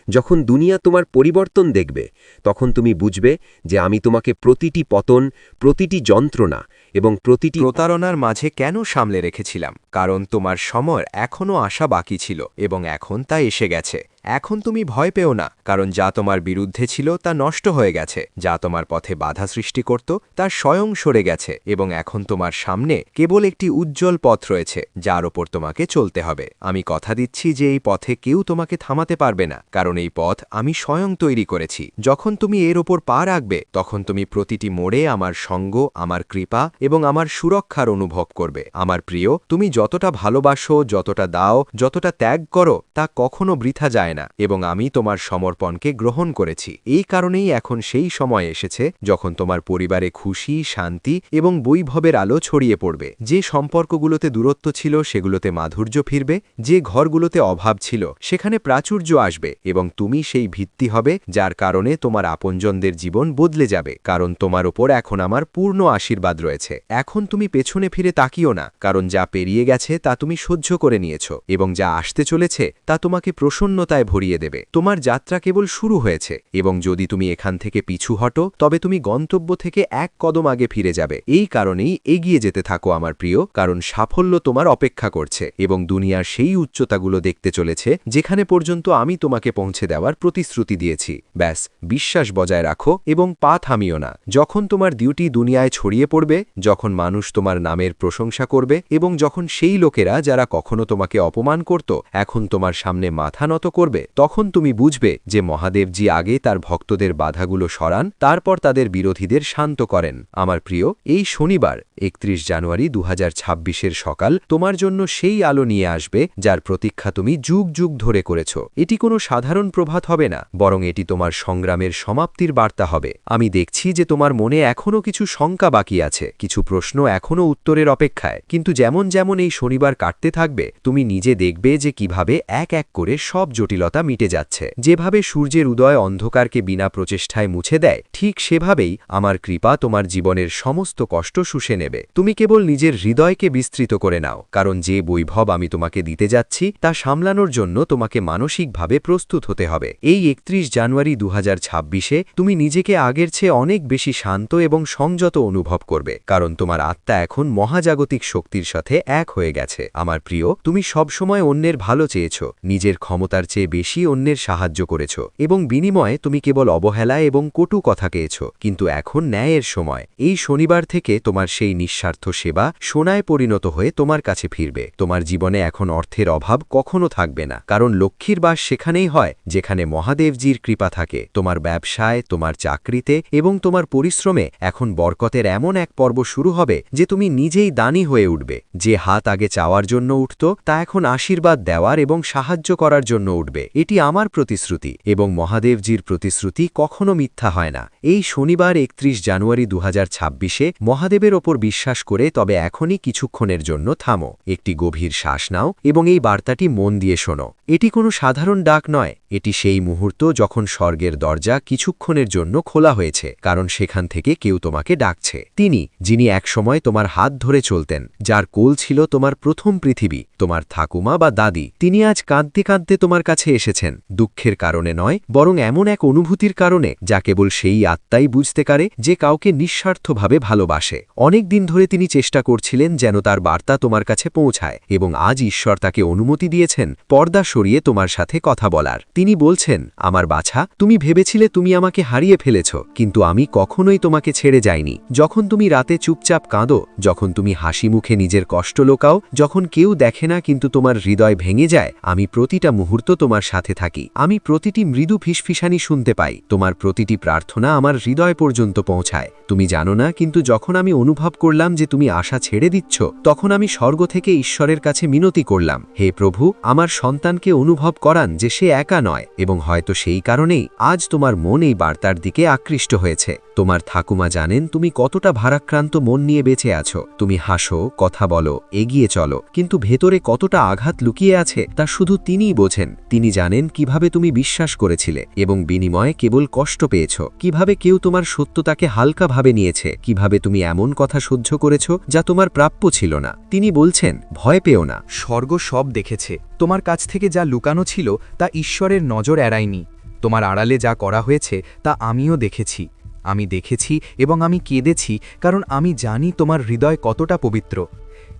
যখন দুনিয়া তোমার পরিবর্তন দেখবে, তখন তুমি বুঝবে যে আমি তোমাকে প্রতিটি পতন, প্রতিটি যন্ত্রণা এবং প্রতিটি প্রতারণার মাঝে কেন সামলে রেখেছিলাম, কারণ তোমার সময় এখনও আসা বাকি ছিল এবং এখন তা এসে গেছে। এখন তুমি ভয় পেও না, কারণ যা তোমার বিরুদ্ধে ছিল তা নষ্ট হয়ে গেছে, যা তোমার পথে বাধা সৃষ্টি করত তা স্বয়ং সরে গেছে, এবং এখন তোমার সামনে কেবল একটি উজ্জ্বল পথ রয়েছে যার ওপর তোমাকে চলতে হবে। আমি কথা দিচ্ছি যে এই পথে কেউ তোমাকে থামাতে পারবে না, কারণ এই পথ আমি স্বয়ং তৈরি করেছি। যখন তুমি এর ওপর পা রাখবে, তখন তুমি প্রতিটি মোড়ে আমার সঙ্গ, আমার কৃপা এবং আমার সুরক্ষার অনুভব করবে। আমার প্রিয়, তুমি যতটা ভালোবাসো, যতটা দাও, যতটা ত্যাগ করো, তা কখনো বৃথা যায় না, এবং আমি তোমার সমর্পণকে গ্রহণ করেছি। এই কারণেই এখন সেই সময় এসেছে যখন তোমার পরিবারে খুশি, শান্তি এবং বৈভবের আলো ছড়িয়ে পড়বে। যে সম্পর্কগুলোতে দূরত্ব ছিল সেগুলোতে মাধুর্য ফিরবে, যে ঘরগুলোতে অভাব ছিল সেখানে প্রাচুর্য আসবে, এবং তুমি সেই ভিত্তি হবে যার কারণে তোমার আপনজনদের জীবন বদলে যাবে, কারণ তোমার ওপর এখন আমার পূর্ণ আশীর্বাদ রয়েছে। এখন তুমি পেছনে ফিরে তাকিও না, কারণ যা পেরিয়ে গেছে তা তুমি সহ্য করে নিয়েছ, এবং যা আসতে চলেছে তা তোমাকে প্রসন্নতায় ভরিয়ে দেবে। তোমার যাত্রা কেবল শুরু হয়েছে, এবং যদি তুমি এখান থেকে পিছু হটো তবে তুমি গন্তব্য থেকে এক কদম আগে ফিরে যাবে। এই কারণেই এগিয়ে যেতে থাকো আমার প্রিয়, কারণ সাফল্য তোমার অপেক্ষা করছে, এবং দুনিয়ার সেই উচ্চতাগুলো দেখতে চলেছে যেখানে পর্যন্ত আমি তোমাকে পৌঁছে দেওয়ার প্রতিশ্রুতি দিয়েছি। ব্যাস বিশ্বাস বজায় রাখো এবং পা থামিও না। যখন তোমার ডিউটি দুনিয়ায় ছড়িয়ে পড়বে, যখন মানুষ তোমার নামের প্রশংসা করবে, এবং যখন সেই লোকেরা যারা কখনো তোমাকে অপমান করত এখন তোমার সামনে মাথা নত করবে, তখন তুমি বুঝবে যে মহাদেবজি আগে তার ভক্তদের বাধাগুলো সরান, তারপর তাদের বিরোধীদের শান্ত করেন। আমার প্রিয়, এই শনিবার ৩১ জানুয়ারি ২০২৬ সকাল তোমার জন্য সেই আলো নিয়ে আসবে যার প্রতীক্ষা তুমি যুগ যুগ ধরে করেছ। এটি কোনো সাধারণ প্রভাত হবে না, বরং এটি তোমার সংগ্রামের সমাপ্তির বার্তা হবে। আমি দেখছি যে তোমার মনে এখনও কিছু শঙ্কা বাকি আছে, কিছু প্রশ্ন এখনও উত্তরের অপেক্ষায়, কিন্তু যেমন যেমন এই শনিবার কাটতে থাকবে তুমি নিজে দেখবে যে কিভাবে এক এক করে সব জটিলতা মিটে যাচ্ছে। যেভাবে সূর্যের উদয় অন্ধকারকে বিনা প্রচেষ্টায় মুছে দেয়, ঠিক সেভাবেই আমার কৃপা তোমার জীবনের সমস্ত কষ্ট শুষে নেবে। তুমি কেবল নিজের হৃদয়কে বিস্তৃত করে নাও, কারণ যে বৈভব আমি তোমাকে দিতে যাচ্ছি তা সামলানোর জন্য তোমাকে মানসিকভাবে প্রস্তুত হতে হবে। এই ৩১ জানুয়ারি ২০২৬ তুমি নিজেকে আগের চেয়ে অনেক বেশি শান্ত এবং সংযত অনুভব করবে, কারণ তোমার আত্মা এখন মহাজাগতিক শক্তির সাথে এক হয়ে গেছে। আমার প্রিয়, তুমি সবসময় অন্যের ভালো চেয়েছ, নিজের ক্ষমতার চেয়ে বেশি অন্যের সাহায্য করেছ, এবং বিনিময়ে তুমি কেবল অবহেলা এবং কটু কথা পেয়েছ। কিন্তু এখন ন্যায়ের সময়। এই শনিবার থেকে তোমার সেই নিঃস্বার্থ সেবা সোনায় পরিণত হয়ে তোমার কাছে ফিরবে। তোমার জীবনে এখন অর্থের অভাব কখনো থাকবে না, কারণ লক্ষ্মীর বাস সেখানেই হয় যেখানে মহাদেবজির কৃপা থাকে। তোমার ব্যবসায়, তোমার চাকরিতে এবং তোমার পরিশ্রমে এখন বরকতের এমন এক পর্ব শুরু হবে যে তুমি নিজেই দানি হয়ে উঠবে। যে হাত আগে চাওয়ার জন্য উঠত তা এখন আশীর্বাদ দেওয়ার এবং সাহায্য করার জন্য উঠবে। এটি আমার প্রতিশ্রুতি, এবং মহাদেবজির প্রতিশ্রুতি কখনো মিথ্যা হয় না। এই শনিবার ৩১ জানুয়ারি ২০২৬ মহাদেবের ওপর বিশ্বাস করে তবে এখনই কিছুক্ষণের জন্য থামো, একটি গভীর শ্বাস নাও এবং এই বার্তাটি মন দিয়ে শোনো। এটি কোনো সাধারণ ডাক নয়, এটি সেই মুহূর্ত যখন স্বর্গের দরজা কিছুক্ষণের জন্য খোলা হয়েছে, কারণ সেখান থেকে কেউ তোমাকে ডাকছে। তিনি, যিনি একসময় তোমার হাত ধরে চলতেন, যার কোল ছিল তোমার প্রথম পৃথিবী, তোমার ঠাকুমা বা দাদি, তিনি আজ কাঁদতে কাঁদতে তোমার কাছে এসেছেন, দুঃখের কারণে নয়, বরং এমন এক অনুভূতির কারণে যা কেবল সেই আত্মাই বুঝতে পারে যে কাউকে নিঃস্বার্থভাবে ভালোবাসে। অনেক দিন ধরে তিনি চেষ্টা করছিলেন যেন তার বার্তা তোমার কাছে পৌঁছায়, এবং আজ ঈশ্বর তাকে অনুমতি দিয়েছেন পর্দা সরিয়ে তোমার সাথে কথা বলার। তিনি বলছেন, আমার বাছা, তুমি ভেবেছিলে তুমি আমাকে হারিয়ে ফেলেছ, কিন্তু আমি কখনোই তোমাকে ছেড়ে যাইনি। যখন তুমি রাতে চুপচাপ কাঁদো, যখন তুমি হাসি মুখে নিজের কষ্ট লোকাও, যখন কেউ দেখে না কিন্তু তোমার হৃদয় ভেঙে যায়, আমি প্রতিটা মুহূর্ত তোমার সাথে থাকি। আমি প্রতিটি মৃদু ফিসফিসানি শুনতে পাই, তোমার প্রতিটি প্রার্থনা আমার হৃদয় পর্যন্ত পৌঁছায়। তুমি জানো না, কিন্তু যখন আমি অনুভব করলাম যে তুমি আশা ছেড়ে দিচ্ছ, তখন আমি স্বর্গ থেকে ঈশ্বরের কাছে মিনতি করলাম, হে প্রভু, আমার সন্তানকে অনুভব করান যে সে একা নয়, এবং হয়তো সেই কারণেই আজ তোমার মন এই বার্তার দিকে আকৃষ্ট হয়েছে। তোমার ঠাকুমা জানেন তুমি কতটা ভারাক্রান্ত মন নিয়ে বেঁচে আছো। তুমি হাসো, কথা বলো, এগিয়ে চলো, কিন্তু ভেতরে কতটা আঘাত লুকিয়ে আছে তা শুধু তিনিই বোঝেন। তিনি জানেন কিভাবে তুমি বিশ্বাস করেছিলে এবং বিনিময়ে কেবল কষ্ট পেয়েছ, কিভাবে কেউ তোমার সত্যতাকে হালকাভাবে নিয়েছে, কিভাবে তুমি এমন কথা সহ্য করেছ যা তোমার প্রাপ্য ছিল না। তিনি বলছেন, ভয় পেও না। স্বর্গ সব দেখেছে। তোমার কাছ থেকে যা লুকানো ছিল তা ঈশ্বরের নজর এড়ায়নি। তোমার আড়ালে যা করা হয়েছে তা আমিও দেখেছি। আমি দেখেছি এবং আমি কেঁদেছি, কারণ আমি জানি তোমার হৃদয় কতটা পবিত্র।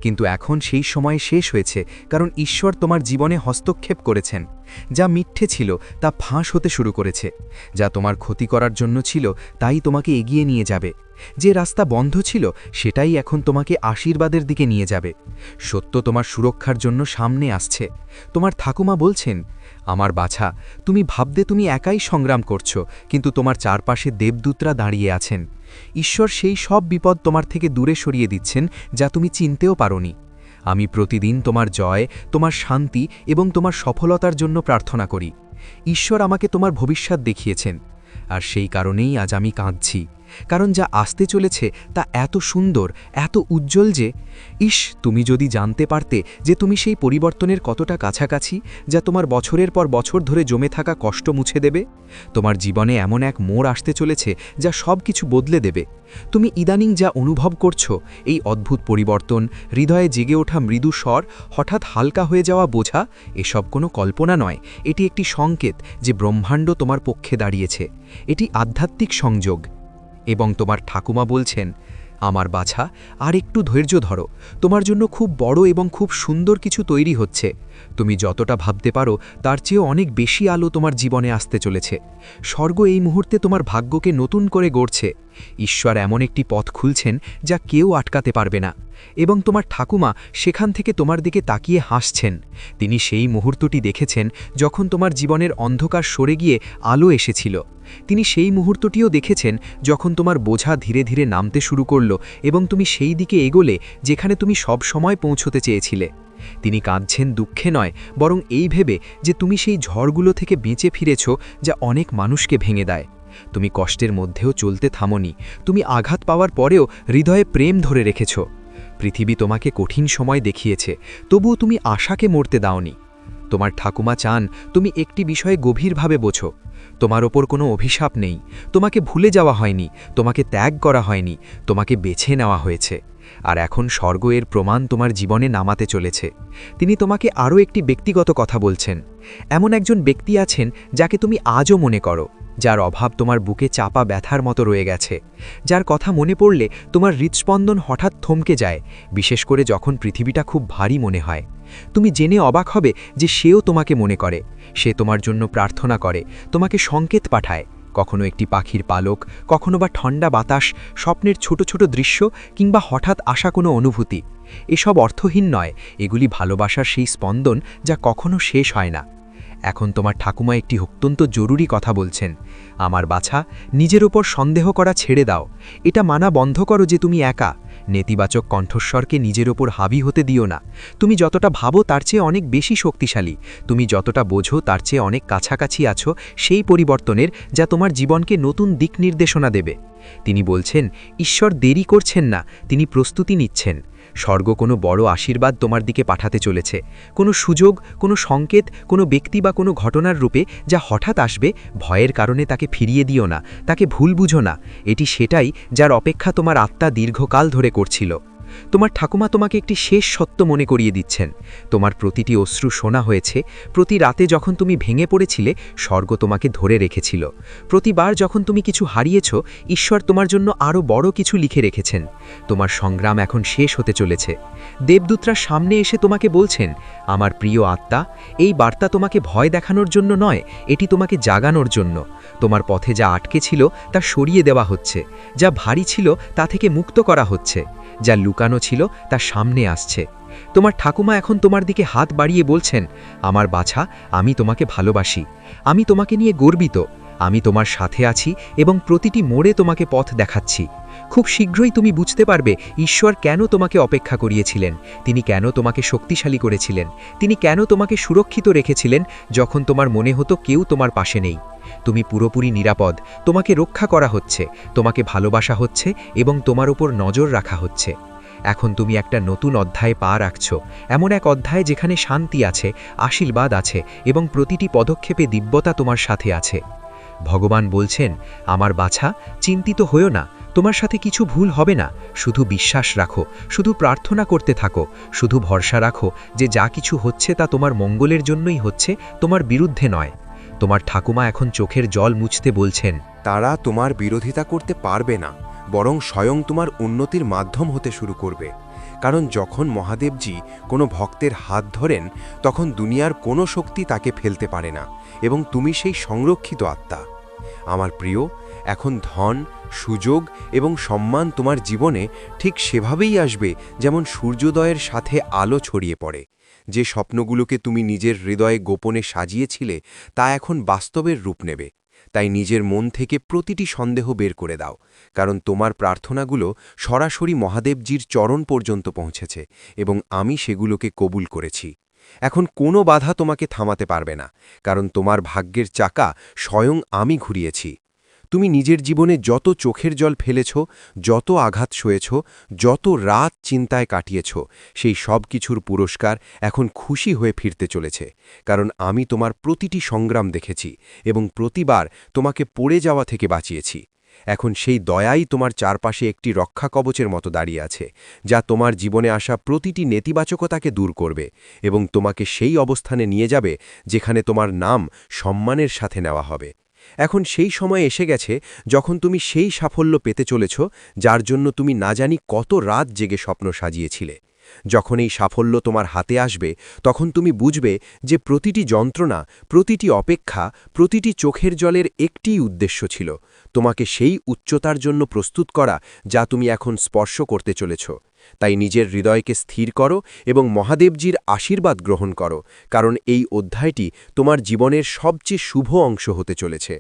কিন্তু এখন সেই সময় শেষ হয়েছে, কারণ ঈশ্বর তোমার জীবনে হস্তক্ষেপ করেছেন। যা মিথ্যে ছিল তা ফাঁস হতে শুরু করেছে। যা তোমার ক্ষতি করার জন্য ছিল তাই তোমাকে এগিয়ে নিয়ে যাবে। যে রাস্তা বন্ধ ছিল সেটাই এখন তোমাকে আশীর্বাদের দিকে নিয়ে যাবে। সত্য তোমার সুরক্ষার জন্য সামনে আসছে। তোমার ঠাকুমা বলছেন, আমার বাছা, তুমি ভাবতে তুমি একাই সংগ্রাম করছো, কিন্তু তোমার চারপাশে দেবদূতরা দাঁড়িয়ে আছেন। ঈশ্বর সেই সব বিপদ তোমার থেকে দূরে সরিয়ে দিচ্ছেন যা তুমি চিনতেও পারোনি। আমি প্রতিদিন তোমার জয়, তোমার শান্তি এবং তোমার সফলতার জন্য প্রার্থনা করি। ঈশ্বর আমাকে তোমার ভবিষ্যৎ দেখিয়েছেন, আর সেই কারণেই আজ আমি কাঁদছি। কারণ যা আসতে চলেছে তা এত সুন্দর, এত উজ্জ্বল যে, তুমি যদি জানতে পারতে যে তুমি সেই পরিবর্তনের কতটা কাছাকাছি, যা তোমার বছরের পর বছর ধরে জমে থাকা কষ্ট মুছে দেবে। তোমার জীবনে এমন এক মোড় আসতে চলেছে যা সব কিছু বদলে দেবে। তুমি ইদানিং যা অনুভব করছো, এই অদ্ভুত পরিবর্তন, হৃদয়ে জেগে ওঠা মৃদু স্বর, হঠাৎ হালকা হয়ে যাওয়া বোঝা, এসব কোনো কল্পনা নয়। এটি একটি সংকেত যে ব্রহ্মাণ্ড তোমার পক্ষে দাঁড়িয়েছে। এটি আধ্যাত্মিক সংযোগ। এবং তোমার ঠাকুমা বলছেন, আমার বাছা, আর একটু ধৈর্য ধরো। তোমার জন্য খুব বড় এবং খুব সুন্দর কিছু তৈরি হচ্ছে। তুমি যতটা ভাবতে পারো তার চেয়েও অনেক বেশি আলো তোমার জীবনে আসতে চলেছে। স্বর্গ এই মুহূর্তে তোমার ভাগ্যকে নতুন করে গড়ছে। ঈশ্বর এমন একটি পথ খুলছেন যা কেউ আটকাতে পারবে না। এবং তোমার ঠাকুমা সেখান থেকে তোমার দিকে তাকিয়ে হাসছেন। তিনি সেই মুহূর্তটি দেখেছেন যখন তোমার জীবনের অন্ধকার সরে গিয়ে আলো এসেছিল। তিনি সেই মুহূর্তটিও দেখেছেন যখন তোমার বোঝা ধীরে ধীরে নামতে শুরু করল এবং তুমি সেই দিকে এগোলে যেখানে তুমি সব সময় পৌঁছতে চেয়েছিলে। তিনি কাঁদছেন দুঃখে নয়, বরং এই ভেবে যে তুমি সেই ঝড়গুলো থেকে বেঁচে ফিরেছ যা অনেক মানুষকে ভেঙে দেয়। তুমি কষ্টের মধ্যেও চলতে থামোনি। তুমি আঘাত পাওয়ার পরেও হৃদয়ে প্রেম ধরে রেখেছ। পৃথিবী তোমাকে কঠিন সময় দেখিয়েছে, তবুও তুমি আশাকে মরতে দাওনি। তোমার ঠাকুমা চান তুমি একটি বিষয়ে গভীরভাবে বোঝো। তোমার ওপর কোনো অভিশাপ নেই। তোমাকে ভুলে যাওয়া হয়নি, তোমাকে ত্যাগ করা হয়নি, তোমাকে বেছে নেওয়া হয়েছে। আর এখন স্বর্গ এর প্রমাণ তোমার জীবনে নামাতে চলেছে। তিনি তোমাকে আরও একটি ব্যক্তিগত কথা বলছেন। এমন একজন ব্যক্তি আছেন যাকে তুমি আজও মনে করো, যার অভাব তোমার বুকে চাপা ব্যথার মতো রয়ে গেছে, যার কথা মনে পড়লে তোমার হৃদস্পন্দন হঠাৎ থমকে যায়, বিশেষ করে যখন পৃথিবীটা খুব ভারী মনে হয়। তুমি জেনে অবাক হবে যে সেও তোমাকে মনে করে। সে তোমার জন্য প্রার্থনা করে, তোমাকে সংকেত পাঠায়, কখনো একটি পাখির পালক, কখনো বা ঠান্ডা বাতাস, স্বপ্নের ছোট ছোট দৃশ্য কিংবা হঠাৎ আসা কোনো অনুভূতি। এসব অর্থহীন নয়, এগুলি ভালোবাসার সেই স্পন্দন যা কখনো শেষ হয় না। এখন তোমার ঠাকুমা একটি অত্যন্ত জরুরি কথা বলছেন। আমার বাছা, নিজের ওপর সন্দেহ করা ছেড়ে দাও। এটা মানা বন্ধ করো যে তুমি একা। নেতিবাচক কণ্ঠস্বরকে নিজের ওপর হাবি হতে দিও না। তুমি যতটা ভাবো তার চেয়ে অনেক বেশি শক্তিশালী। তুমি যতটা বোঝো তার চেয়ে অনেক কাছাকাছি আছো সেই পরিবর্তনের যা তোমার জীবনকে নতুন দিক নির্দেশনা দেবে। তিনি বলছেন ঈশ্বর দেরি করছেন না, তিনি প্রস্তুতি নিচ্ছেন। স্বর্গ কোনো বড় আশীর্বাদ তোমার দিকে পাঠাতে চলেছে, কোনো সুযোগ, কোনো সংকেত, কোনো ব্যক্তি বা কোনো ঘটনার রূপে যা হঠাৎ আসবে। ভয়ের কারণে তাকে ফিরিয়ে দিও না, তাকে ভুল বুঝো না। এটি সেটাই যার অপেক্ষা তোমার আত্মা দীর্ঘকাল ধরে করছিল। তোমার ঠাকুমা তোমাকে একটি শেষ সত্য মনে করিয়ে দিচ্ছেন। তোমার প্রতিটি অশ্রু শোনা হয়েছে। প্রতি রাতে যখন তুমি ভেঙে পড়েছিলে, স্বর্গ তোমাকে ধরে রেখেছিল। প্রতিবার যখন তুমি কিছু হারিয়েছ, ঈশ্বর তোমার জন্য আরও বড় কিছু লিখে রেখেছেন। তোমার সংগ্রাম এখন শেষ হতে চলেছে। দেবদূতরা সামনে এসে তোমাকে বলছেন, আমার প্রিয় আত্মা, এই বার্তা তোমাকে ভয় দেখানোর জন্য নয়, এটি তোমাকে জাগানোর জন্য। তোমার পথে যা আটকে ছিল তা সরিয়ে দেওয়া হচ্ছে, যা ভারী ছিল তা থেকে মুক্ত করা হচ্ছে, যা লুকানো ছিল তা সামনে আসছে। তোমার ঠাকুমা এখন তোমার দিকে হাত বাড়িয়ে বলছেন, আমার বাছা, আমি তোমাকে ভালোবাসি, আমি তোমাকে নিয়ে গর্বিত, আমি তোমার সাথে আছি এবং প্রতিটি মোড়ে তোমাকে পথ দেখাচ্ছি। খুব শীঘ্রই তুমি বুঝতে পারবে ঈশ্বর কেন তোমাকে অপেক্ষা করিয়েছিলেন, তিনি কেন তোমাকে শক্তিশালী করেছিলেন, তিনি কেন তোমাকে সুরক্ষিত রেখেছিলেন যখন তোমার মনে হতো কেউ তোমার পাশে নেই। তুমি পুরোপুরি নিরাপদ, তোমাকে রক্ষা করা হচ্ছে, তোমাকে ভালোবাসা হচ্ছে এবং তোমার উপর নজর রাখা হচ্ছে। এখন তুমি একটা নতুন অধ্যায়ে পা রাখছ, এমন এক অধ্যায় যেখানে শান্তি আছে, আশীর্বাদ আছে এবং প্রতিটি পদক্ষেপে দিব্যতা তোমার সাথে আছে। ভগবান বলছেন, আমার বাছা, চিন্তিত হয়ো না, তোমার সাথে কিছু ভুল হবে না। শুধু বিশ্বাস রাখো, শুধু প্রার্থনা করতে থাকো, শুধু ভরসা রাখো যে যা কিছু হচ্ছে তা তোমার মঙ্গলের জন্যই হচ্ছে, তোমার বিরুদ্ধে নয়। তোমার ঠাকুমা এখন চোখের জল মুছতে বলছেন, তারা তোমার বিরোধিতা করতে পারবে না, বরং স্বয়ং তোমার উন্নতির মাধ্যম হতে শুরু করবে। কারণ যখন মহাদেবজি কোনো ভক্তের হাত ধরেন, তখন দুনিয়ার কোনো শক্তি তাকে ফেলতে পারে না, এবং তুমি সেই সংরক্ষিত আত্মা। আমার প্রিয়, এখন ধন, সুযোগ এবং সম্মান তোমার জীবনে ঠিক সেভাবেই আসবে যেমন সূর্যোদয়ের সাথে আলো ছড়িয়ে পড়ে। যে স্বপ্নগুলোকে তুমি নিজের হৃদয়ে গোপনে সাজিয়েছিলে তা এখন বাস্তবের রূপ নেবে। তাই নিজের মন থেকে প্রতিটি সন্দেহ বের করে দাও, কারণ তোমার প্রার্থনাগুলো সরাসরি মহাদেবজির চরণ পর্যন্ত পৌঁছেছে এবং আমি সেগুলোকে কবুল করেছি। এখন কোনো বাধা তোমাকে থামাতে পারবে না, কারণ তোমার ভাগ্যের চাকা স্বয়ং আমি ঘুরিয়েছি। তুমি নিজের জীবনে যত চোখের জল ফেলেছ, যত আঘাত সয়েছ, যত রাত চিন্তায় কাটিয়েছ, সেই সব কিছুর পুরস্কার এখন খুশি হয়ে ফিরতে চলেছে। কারণ আমি তোমার প্রতিটি সংগ্রাম দেখেছি এবং প্রতিবার তোমাকে পড়ে যাওয়া থেকে বাঁচিয়েছি। এখন সেই দয়াই তোমার চারপাশে একটি রক্ষা কবচের মতো দাঁড়িয়ে আছে, যা তোমার জীবনে আসা প্রতিটি নেতিবাচকতাকে দূর করবে এবং তোমাকে সেই অবস্থানে নিয়ে যাবে যেখানে তোমার নাম সম্মানের সাথে নেওয়া হবে। এখন সেই সময় এসে গেছে যখন তুমি সেই সাফল্য পেতে চলেছ, যার জন্য তুমি না জানি কত রাত জেগে স্বপ্ন সাজিয়েছিলে। যখন এই সাফল্য তোমার হাতে আসবে, তখন তুমি বুঝবে যে প্রতিটি যন্ত্রণা, প্রতিটি অপেক্ষা, প্রতিটি চোখের জলের একটিই উদ্দেশ্য ছিল, তোমাকে সেই উচ্চতার জন্য প্রস্তুত করা যা তুমি এখন স্পর্শ করতে চলেছ। তাই নিজের হৃদয়কে স্থির করো এবং মহাদেবজির আশীর্বাদ গ্রহণ করো, কারণ এই অধ্যায়টি তোমার জীবনের সবচেয়ে শুভ অংশ হতে চলেছে।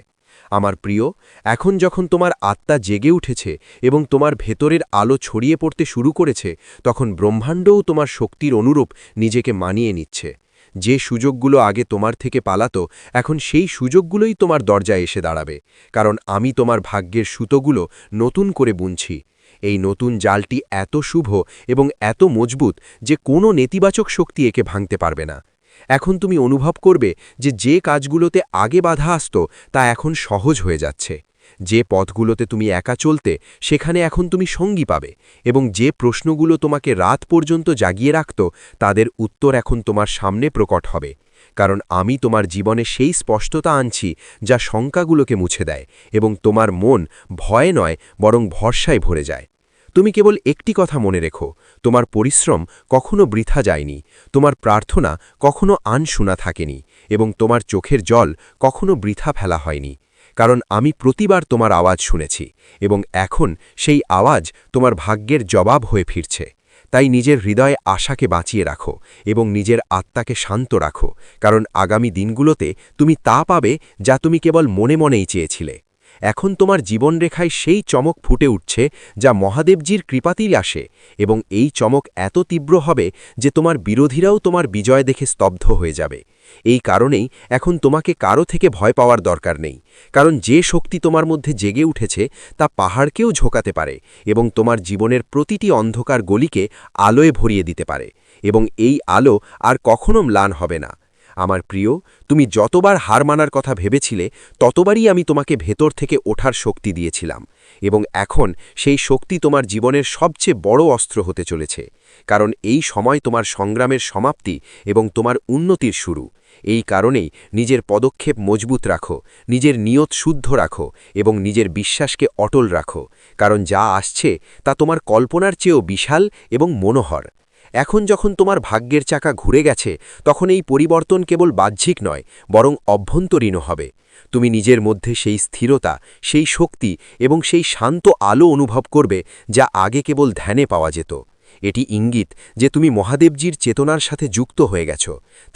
আমার প্রিয়, এখন যখন তোমার আত্মা জেগে উঠেছে এবং তোমার ভেতরের আলো ছড়িয়ে পড়তে শুরু করেছে, তখন ব্রহ্মাণ্ডও তোমার শক্তির অনুরূপ নিজেকে মানিয়ে নিচ্ছে। যে সুযোগগুলো আগে তোমার থেকে পালাতো, এখন সেই সুযোগগুলোই তোমার দরজায় এসে দাঁড়াবে, কারণ আমি তোমার ভাগ্যের সুতোগুলো নতুন করে বুনছি। এই নতুন জালটি এত শুভ এবং এত মজবুত যে কোনো নেতিবাচক শক্তি একে ভাঙতে পারবে না। এখন তুমি অনুভব করবে যে যে কাজগুলোতে আগে বাধা আসত তা এখন সহজ হয়ে যাচ্ছে। যে পথগুলোতে তুমি একা চলতে, সেখানে এখন তুমি সঙ্গী পাবে, এবং যে প্রশ্নগুলো তোমাকে রাত পর্যন্ত জাগিয়ে রাখত, তাদের উত্তর এখন তোমার সামনে প্রকট হবে। কারণ আমি তোমার জীবনে সেই স্পষ্টতা আনছি যা শঙ্কাগুলোকে মুছে দেয় এবং তোমার মন ভয় নয় বরং ভরসায় ভরে যায়। তুমি কেবল একটি কথা মনে রেখো, তোমার পরিশ্রম কখনো বৃথা যায়নি, তোমার প্রার্থনা কখনো আনশোনা থাকেনি এবং তোমার চোখের জল কখনো বৃথা ফেলা হয়নি। কারণ আমি প্রতিবার তোমার আওয়াজ শুনেছি এবং এখন সেই আওয়াজ তোমার ভাগ্যের জবাব হয়ে ফিরছে। তাই নিজের হৃদয়ে আশাকে বাঁচিয়ে রাখো এবং নিজের আত্মাকে শান্ত রাখো, কারণ আগামী দিনগুলোতে তুমি তা পাবে যা তুমি কেবল মনে মনেই চেয়েছিলে। এখন তোমার জীবনরেখায় সেই চমক ফুটে উঠছে যা মহাদেবজির কৃপাতেই আসে, এবং এই চমক এত তীব্র হবে যে তোমার বিরোধীরাও তোমার বিজয় দেখে স্তব্ধ হয়ে যাবে। এই কারণেই এখন তোমাকে কারো থেকে ভয় পাওয়ার দরকার নেই, কারণ যে শক্তি তোমার মধ্যে জেগে উঠেছে তা পাহাড়কেও ঝোঁকাতে পারে এবং তোমার জীবনের প্রতিটি অন্ধকার গলিকে আলোয় ভরিয়ে দিতে পারে, এবং এই আলো আর কখনো ম্লান হবে না। আমার প্রিয়, তুমি যতবার হার মানার কথা ভেবেছিলে ততবারই আমি তোমাকে ভেতর থেকে ওঠার শক্তি দিয়েছিলাম, এবং এখন সেই শক্তি তোমার জীবনের সবচেয়ে বড় অস্ত্র হতে চলেছে, কারণ এই সময় তোমার সংগ্রামের সমাপ্তি এবং তোমার উন্নতির শুরু। এই কারণেই নিজের পদক্ষেপ মজবুত রাখো, নিজের নিয়ত শুদ্ধ রাখো এবং নিজের বিশ্বাসকে অটল রাখো, কারণ যা আসছে তা তোমার কল্পনার চেয়েও বিশাল এবং মনোহর। এখন যখন তোমার ভাগ্যের চাকা ঘুরে গেছে, তখন এই পরিবর্তন কেবল বাহ্যিক নয়, বরং অভ্যন্তরীণও হবে। তুমি নিজের মধ্যে সেই স্থিরতা, সেই শক্তি এবং সেই শান্ত আলো অনুভব করবে যা আগে কেবল ধ্যানে পাওয়া যেত। এটি ইঙ্গিত যে তুমি মহাদেবজির চেতনার সাথে যুক্ত হয়ে গেছ,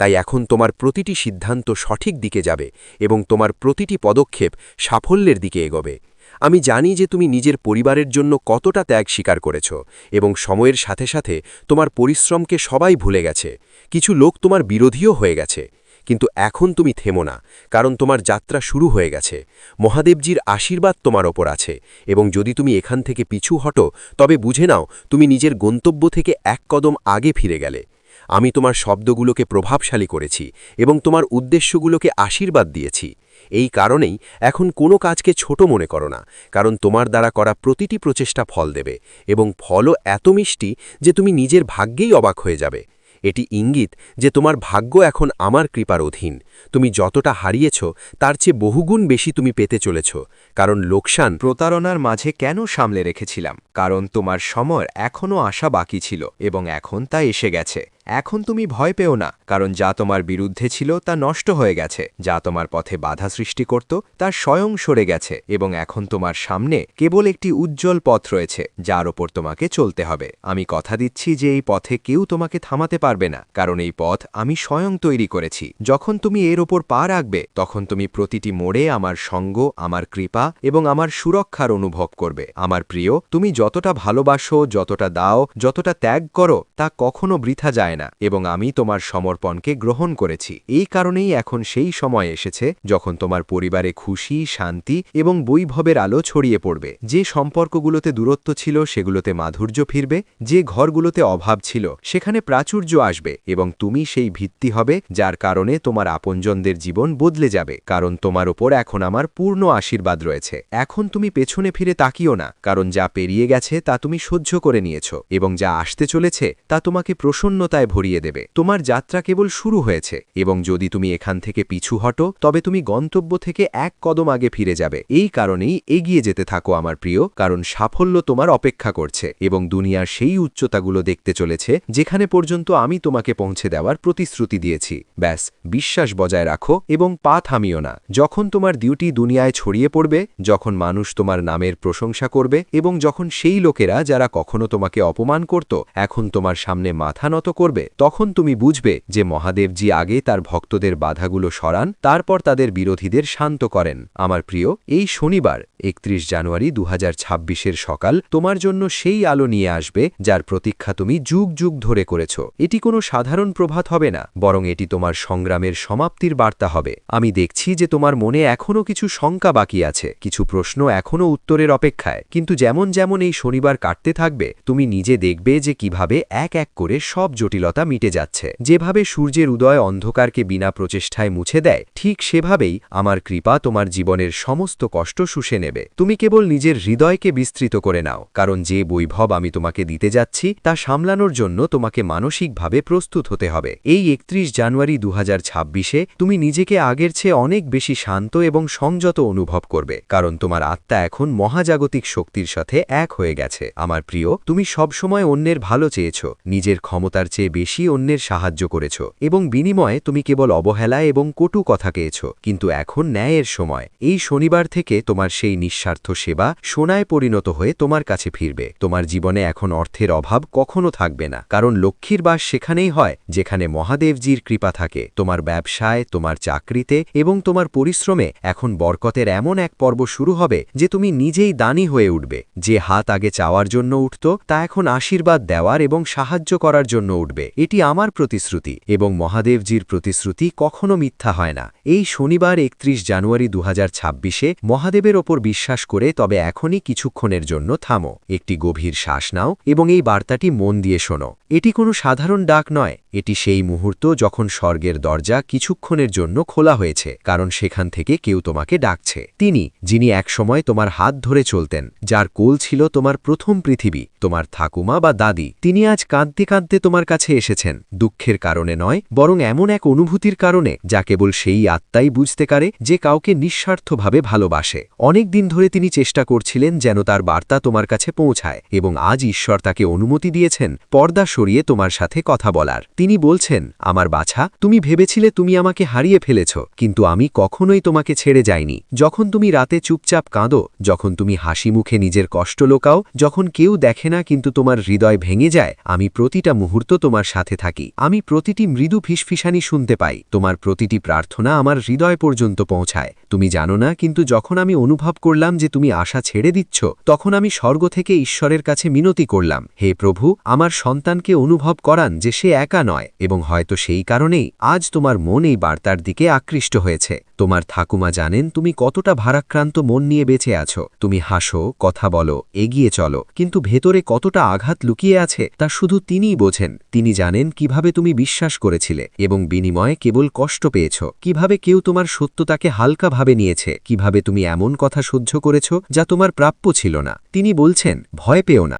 তাই এখন তোমার প্রতিটি সিদ্ধান্ত সঠিক দিকে যাবে এবং তোমার প্রতিটি পদক্ষেপ সাফল্যের দিকে এগোবে। আমি জানি যে তুমি নিজের পরিবারের জন্য কতটা ত্যাগ স্বীকার করেছ, এবং সময়ের সাথে সাথে তোমার পরিশ্রমকে সবাই ভুলে গেছে। কিছু লোক তোমার বিরোধীও হয়ে গেছে, কিন্তু এখন তুমি থেমো না, কারণ তোমার যাত্রা শুরু হয়ে গেছে। মহাদেবজির আশীর্বাদ তোমার ওপর আছে, এবং যদি তুমি এখান থেকে পিছু হটো তবে বুঝে নাও তুমি নিজের গন্তব্য থেকে এক কদম আগে ফিরে গেলে। আমি তোমার শব্দগুলোকে প্রভাবশালী করেছি এবং তোমার উদ্দেশ্যগুলোকে আশীর্বাদ দিয়েছি। এই কারণেই এখন কোনো কাজকে ছোট মনে করো না, কারণ তোমার দ্বারা করা প্রতিটি প্রচেষ্টা ফল দেবে, এবং ফলও এত মিষ্টি যে তুমি নিজের ভাগ্যেই অবাক হয়ে যাবে। এটি ইঙ্গিত যে তোমার ভাগ্য এখন আমার কৃপার অধীন। তুমি যতটা হারিয়েছ তার চেয়ে বহুগুণ বেশি তুমি পেতে চলেছ, কারণ লোকসান প্রতারণার মাঝে কেন সামলে রেখেছিলাম? কারণ তোমার সময় এখনও আসা বাকি ছিল এবং এখন তা এসে গেছে। এখন তুমি ভয় পেও না, কারণ যা তোমার বিরুদ্ধে ছিল তা নষ্ট হয়ে গেছে, যা তোমার পথে বাধা সৃষ্টি করত তা স্বয়ং সরে গেছে, এবং এখন তোমার সামনে কেবল একটি উজ্জ্বল পথ রয়েছে যার ওপর তোমাকে চলতে হবে। আমি কথা দিচ্ছি যে এই পথে কেউ তোমাকে থামাতে পারবে না, কারণ এই পথ আমি স্বয়ং তৈরি করেছি। যখন তুমি এর ওপর পা রাখবে তখন তুমি প্রতিটি মোড়ে আমার সঙ্গ, আমার কৃপা এবং আমার সুরক্ষার অনুভব করবে। আমার প্রিয়, তুমি যতটা ভালোবাসো, যতটা দাও, যতটা ত্যাগ করো তা কখনো বৃথা যায় না, এবং আমি তোমার সমর্পণকে গ্রহণ করেছি। এই কারণেই এখন সেই সময় এসেছে যখন তোমার পরিবারে খুশি, শান্তি এবং বৈভবের আলো ছড়িয়ে পড়বে। যে সম্পর্কগুলোতে দূরত্ব ছিল সেগুলোতে মাধুর্য ফিরবে, যে ঘরগুলোতে অভাব ছিল সেখানে প্রাচুর্য আসবে, এবং তুমি সেই ভিত্তি হবে যার কারণে তোমার আপনজনদের জীবন বদলে যাবে, কারণ তোমার ওপর এখন আমার পূর্ণ আশীর্বাদ রয়েছে। এখন তুমি পেছনে ফিরে তাকিও না, কারণ যা পেরিয়ে গেছে তা তুমি সহ্য করে নিয়েছ, এবং যা আসতে চলেছে তা তোমাকে প্রসন্নতায় ভরিয়ে দেবে। তোমার যাত্রা কেবল শুরু হয়েছে, এবং যদি তুমি এখান থেকে পিছু হটো তবে তুমি গন্তব্য থেকে এক কদম আগে ফিরে যাবে। এই কারণেই এগিয়ে যেতে থাকো আমার প্রিয়, কারণ সাফল্য তোমার অপেক্ষা করছে, এবং দুনিয়ার সেই উচ্চতাগুলো দেখতে চলেছে যেখানে পর্যন্ত আমি তোমাকে পৌঁছে দেওয়ার প্রতিশ্রুতি দিয়েছি। ব্যাস বিশ্বাস বজায় রাখো এবং পা থামিও না। যখন তোমার ডিউটি দুনিয়ায় ছড়িয়ে পড়বে, যখন মানুষ তোমার নামের প্রশংসা করবে, এবং যখন সেই লোকেরা যারা কখনো তোমাকে অপমান করত এখন তোমার সামনে মাথা নত করবে, তখন তুমি বুঝবে যে মহাদেবজি আগে তার ভক্তদের বাধাগুলো সরান, তারপর তাদের বিরোধীদের শান্ত করেন। আমার প্রিয়, এই শনিবার 31 জানুয়ারি 2026-এর সকাল তোমার জন্য সেই আলো নিয়ে আসবে যার প্রতীক্ষা তুমি যুগ যুগ ধরে করেছ। এটি কোনো সাধারণ প্রভাত হবে না, বরং এটি তোমার সংগ্রামের সমাপ্তির বার্তা হবে। আমি দেখছি যে তোমার মনে এখনও কিছু শঙ্কা বাকি আছে, কিছু প্রশ্ন এখনও উত্তরের অপেক্ষায়, কিন্তু যেমন যেমন এই শনিবার কাটতে থাকবে তুমি নিজে দেখবে যে কিভাবে এক এক করে সব জটিলতা মিটে যাচ্ছে। যেভাবে সূর্যের উদয় অন্ধকারকে বিনা প্রচেষ্টায় মুছে দেয়, ঠিক সেভাবেই আমার কৃপা তোমার জীবনের সমস্ত কষ্ট শুষে নেবে। তুমি কেবল নিজের হৃদয়কে বিস্তৃত করে নাও, কারণ যে বৈভব আমি তোমাকে দিতে যাচ্ছি তা সামলানোর জন্য তোমাকে মানসিকভাবে প্রস্তুত হতে হবে। এই 31 জানুয়ারি 2026-এ তুমি নিজেকে আগের চেয়ে অনেক বেশি শান্ত এবং সংযত অনুভব করবে, কারণ তোমার আত্মা এখন মহাজাগতিক শক্তির সাথে এক হয়ে গেছে। আমার প্রিয়, তুমি সবসময় অন্যের ভালো চেয়েছ, নিজের ক্ষমতার চেয়ে চেয়ে বেশি অন্যের সাহায্য করেছ এবং বিনিময়ে তুমি কেবল অবহেলা এবং কটু কথা পেয়েছ, কিন্তু এখন ন্যায়ের সময়। এই শনিবার থেকে তোমার সেই নিঃস্বার্থ সেবা সোনায় পরিণত হয়ে তোমার কাছে ফিরবে। তোমার জীবনে এখন অর্থের অভাব কখনো থাকবে না, কারণ লক্ষ্মীর বাস সেখানেই হয় যেখানে মহাদেবজির কৃপা থাকে। তোমার ব্যবসায়, তোমার চাকরিতে এবং তোমার পরিশ্রমে এখন বরকতের এমন এক পর্ব শুরু হবে যে তুমি নিজেই দানী হয়ে উঠবে। যে হাত আগে চাওয়ার জন্য উঠত তা এখন আশীর্বাদ দেওয়ার এবং সাহায্য করার জন্য উঠবে। এটি আমার প্রতিশ্রুতি এবং মহাদেবজির প্রতিশ্রুতি কখনো মিথ্যা হয় না। এই শনিবার 31 জানুয়ারি 2026-এ মহাদেবের ওপর বিশ্বাস করে তবে এখনই কিছুক্ষণের জন্য থামো, একটি গভীর শ্বাস নাও এবং এই বার্তাটি মন দিয়ে শোনো। এটি কোনো সাধারণ ডাক নয়, এটি সেই মুহূর্ত যখন স্বর্গের দরজা কিছুক্ষণের জন্য খোলা হয়েছে, কারণ সেখান থেকে কেউ তোমাকে ডাকছে। তিনি, যিনি একসময় তোমার হাত ধরে চলতেন, যার কোল ছিল তোমার প্রথম পৃথিবী, তোমার ঠাকুমা বা দাদি, তিনি আজ কাঁদতে কাঁদতে তোমার কাছে এসেছেন। দুঃখের কারণে নয়, বরং এমন এক অনুভূতির কারণে যা কেবল সেই আত্মাই বুঝতে পারে যে কাউকে নিঃস্বার্থভাবে ভালোবাসে। অনেক দিন ধরে তিনি চেষ্টা করছিলেন যেন তার বার্তা তোমার কাছে পৌঁছায়, এবং আজ ঈশ্বর তাকে অনুমতি দিয়েছেন পর্দা সরিয়ে তোমার সাথে কথা বলার। তিনি বলছেন, আমার বাছা, তুমি ভেবেছিলে তুমি আমাকে হারিয়ে ফেলেছ, কিন্তু আমি কখনোই তোমাকে ছেড়ে যাইনি। যখন তুমি রাতে চুপচাপ কাঁদো, যখন তুমি হাসি মুখে নিজের কষ্ট লোকাও, যখন কেউ দেখে না কিন্তু তোমার হৃদয় ভেঙে যায়, আমি প্রতিটা মুহূর্ত তোমার সাথে থাকি। আমি প্রতিটি মৃদু ফিসফিসানি শুনতে পাই, তোমার প্রতিটি প্রার্থনা আমার হৃদয় পর্যন্ত পৌঁছায়। তুমি জানো না, কিন্তু যখন আমি অনুভব করলাম যে তুমি আশা ছেড়ে দিচ্ছ, তখন আমি স্বর্গ থেকে ঈশ্বরের কাছে মিনতি করলাম, হে প্রভু, আমার সন্তানকে অনুভব করান যে সে একা নয়। এবং হয়তো সেই কারণেই আজ তোমার মন এই বার্তার দিকে আকৃষ্ট হয়েছে। তোমার ঠাকুমা জানেন তুমি কতটা ভারাক্রান্ত মন নিয়ে বেঁচে আছো। তুমি হাসো, কথা বলো, এগিয়ে চলো, কিন্তু ভেতরে কতটা আঘাত লুকিয়ে আছে তা শুধু তিনিই বোঝেন। তিনি জানেন কিভাবে তুমি বিশ্বাস করেছিলে এবং বিনিময়ে কেবল কষ্ট পেয়েছ, কিভাবে কেউ তোমার সত্যতাকে হালকাভাবে নিয়েছে, কিভাবে তুমি এমন কথা সহ্য করেছ যা তোমার প্রাপ্য ছিল না। তিনি বলছেন, ভয় পেও না,